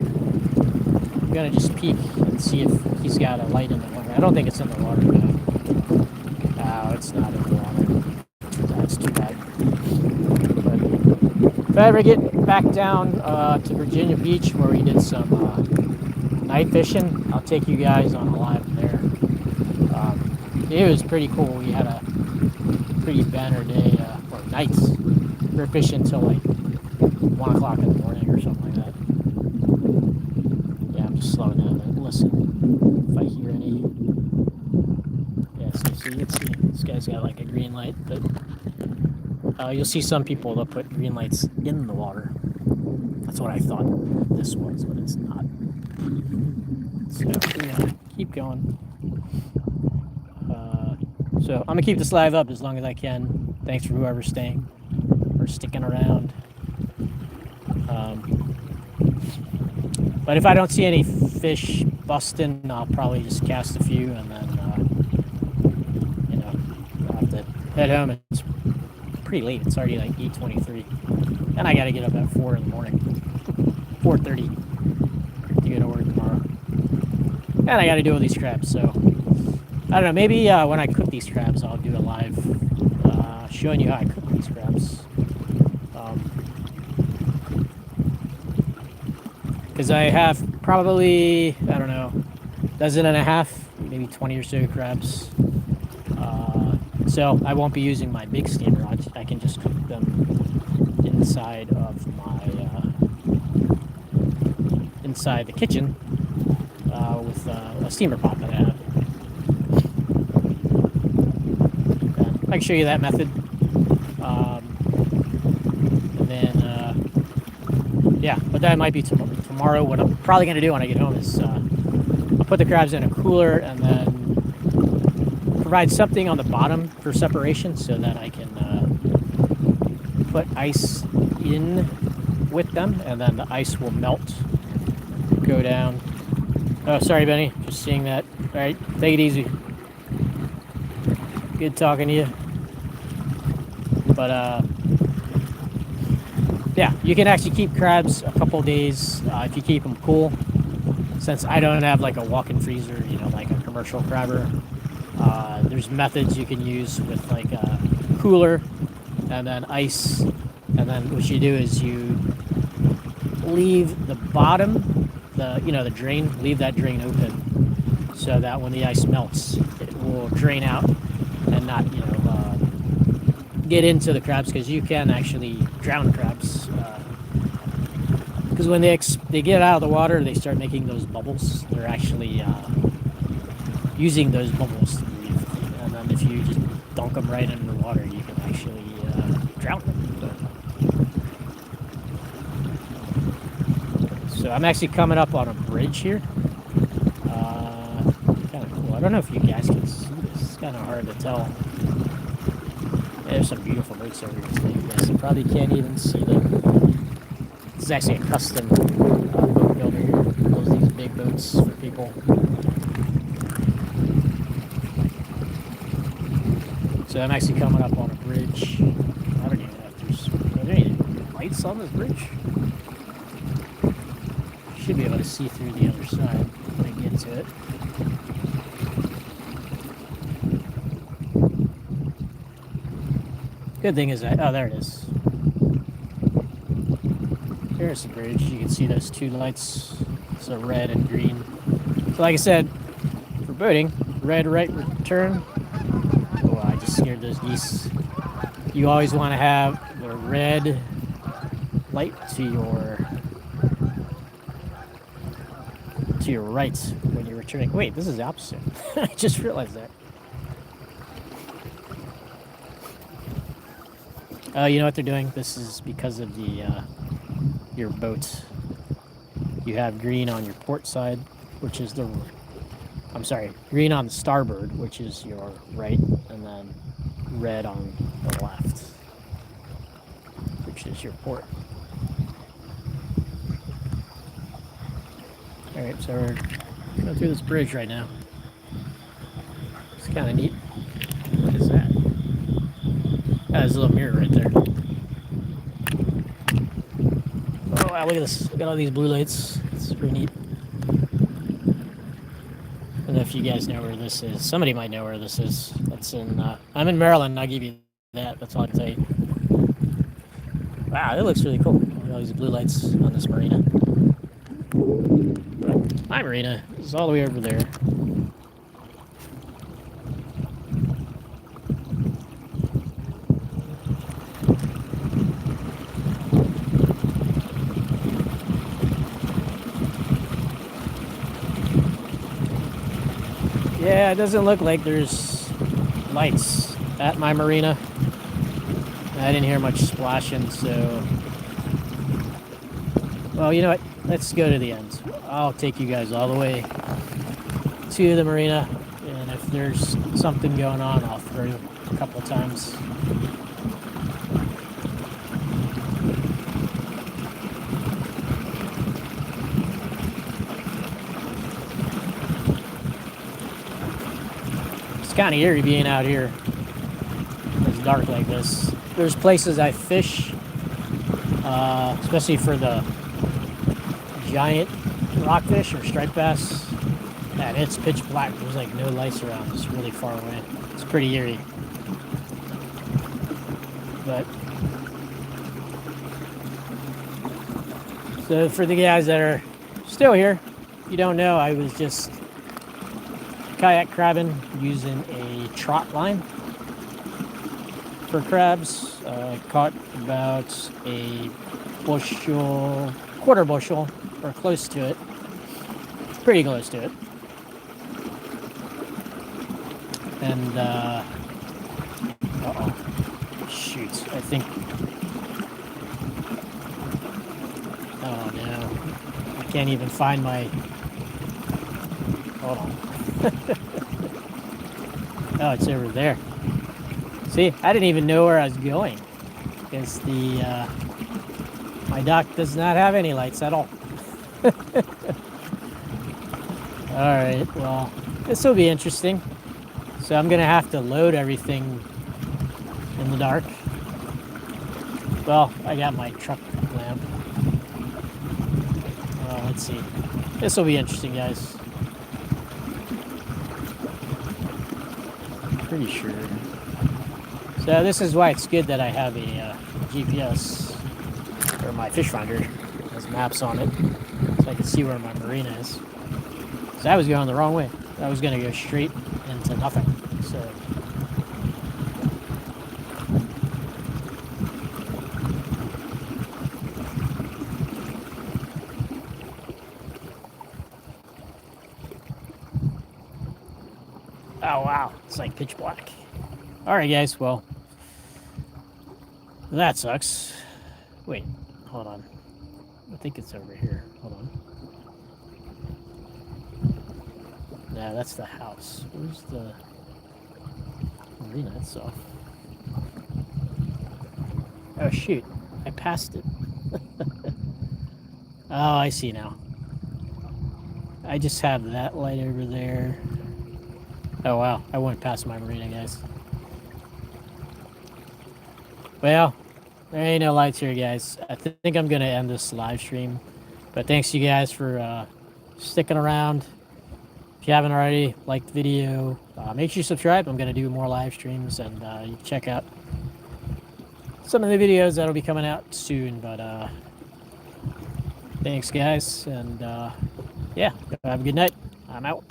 [SPEAKER 1] gonna just peek and see if he's got a light in the water. I don't think it's in the water, though. I ever get back down to Virginia Beach where we did some night fishing, I'll take you guys on a live there. It was pretty cool. We had a pretty banner day, or nights. We were fishing until like 1 o'clock in the morning or something like that. Yeah, I'm just slowing down and listen if I hear any. Yeah, so you can see this guy's got like a green light, but you'll see some people that put green lights in the water. That's what I thought this was, but it's not. So yeah, keep going. So I'm gonna keep this live up as long as I can. Thanks for whoever's staying or sticking around. But if I don't see any fish busting, I'll probably just cast a few, and then I'll have to head home. It's pretty late. It's already like 8:23, and I gotta get up at 4 in the morning, 4:30 to go to work tomorrow, and I gotta do all these crabs. So I don't know. Maybe when I cook these crabs, I'll do a live showing you how I cook these crabs. Because I have probably, I don't know, dozen and a half, maybe 20 or so crabs. So I won't be using my big steamer. I can just cook them inside of my inside the kitchen with a steamer pot that I have. I can show you that method. And then, yeah, but that might be tomorrow. What I'm probably going to do when I get home is I'll put the crabs in a cooler and then provide something on the bottom for separation so that I can put ice in with them, and then the ice will melt, go down. Oh, sorry, Benny, just seeing that. All right, take it easy. Good talking to you. But yeah, you can actually keep crabs a couple days if you keep them cool. Since I don't have like a walk-in freezer, like a commercial crabber, there's methods you can use with like a cooler and then ice, and then what you do is you leave the bottom, the drain, leave that drain open so that when the ice melts, it will drain out and not, get into the crabs, because you can actually drown crabs. Because when they get out of the water, they start making those bubbles. They're actually using those bubbles to breathe. And then if you just dunk them right into the water, you can actually drown them. So I'm actually coming up on a bridge here. Kind of cool. I don't know if you guys can see this. It's kind of hard to tell. There's some beautiful boats over here today. You guys probably can't even see them. This is actually a custom boat builder here. Builds these big boats for people. So I'm actually coming up on a bridge. I don't even know if are there any lights on this bridge? Should be able to see through the other side when I get to it. Good thing is that, oh, there it is. There's the bridge. You can see those two lights. So red and green. So like I said, for boating, red right return. Oh, I just scared those geese. You always want to have the red light to your right when you're returning. Wait, this is the opposite. I just realized that. You know what they're doing? This is because of the your boat. You have green on your port side, which is green on the starboard, which is your right, and then red on the left, which is your port. All right, so we're going through this bridge right now. It's kind of neat. What is that? There's a little mirror right there. Oh wow, look at this. Look at all these blue lights. It's pretty neat. I don't know if you guys know where this is. Somebody might know where this is. That's in, I'm in Maryland, I'll give you that. That's all I can tell you. Wow, it looks really cool. All these blue lights on this marina. But my marina is all the way over there. Yeah, it doesn't look like there's lights at my marina. I didn't hear much splashing, so... Well, you know what? Let's go to the end. I'll take you guys all the way to the marina, and if there's something going on, I'll throw a couple times. It's kind of eerie being out here. It's dark like this. There's places I fish, especially for the giant rockfish or striped bass, and it's pitch black. There's like no lights around. It's really far away. It's pretty eerie. But so for the guys that are still here, if you don't know, I was just kayak crabbing using a Trot line for crabs. Caught about a bushel, quarter bushel, or close to it. Pretty close to it. And uh-oh. Shoot, I think... Oh no. I can't even find my... Hold on. Oh, it's over there. See, I didn't even know where I was going. Because the my dock does not have any lights at all. Alright, well, this will be interesting. So I'm gonna have to load everything in the dark. Well, I got my truck lamp. Let's see. This will be interesting, guys. Pretty sure. So this is why it's good that I have a GPS, or my fish finder has maps on it, so I can see where my marina is. So I was going the wrong way. I was going to go straight into nothing. So oh wow, it's like pitch black. All right, guys. Well, that sucks. Wait, hold on. I think it's over here. Hold on. Yeah, that's the house. Where's the marina itself? Oh shoot, I passed it. Oh, I see now. I just have that light over there. Oh wow, I went past my marina, guys. Well, there ain't no lights here, guys. I think I'm gonna end this live stream. But thanks you guys for sticking around. If you haven't already, like the video, make sure you subscribe. I'm gonna do more live streams, and you can check out some of the videos that'll be coming out soon. But thanks, guys, and yeah, have a good night. I'm out.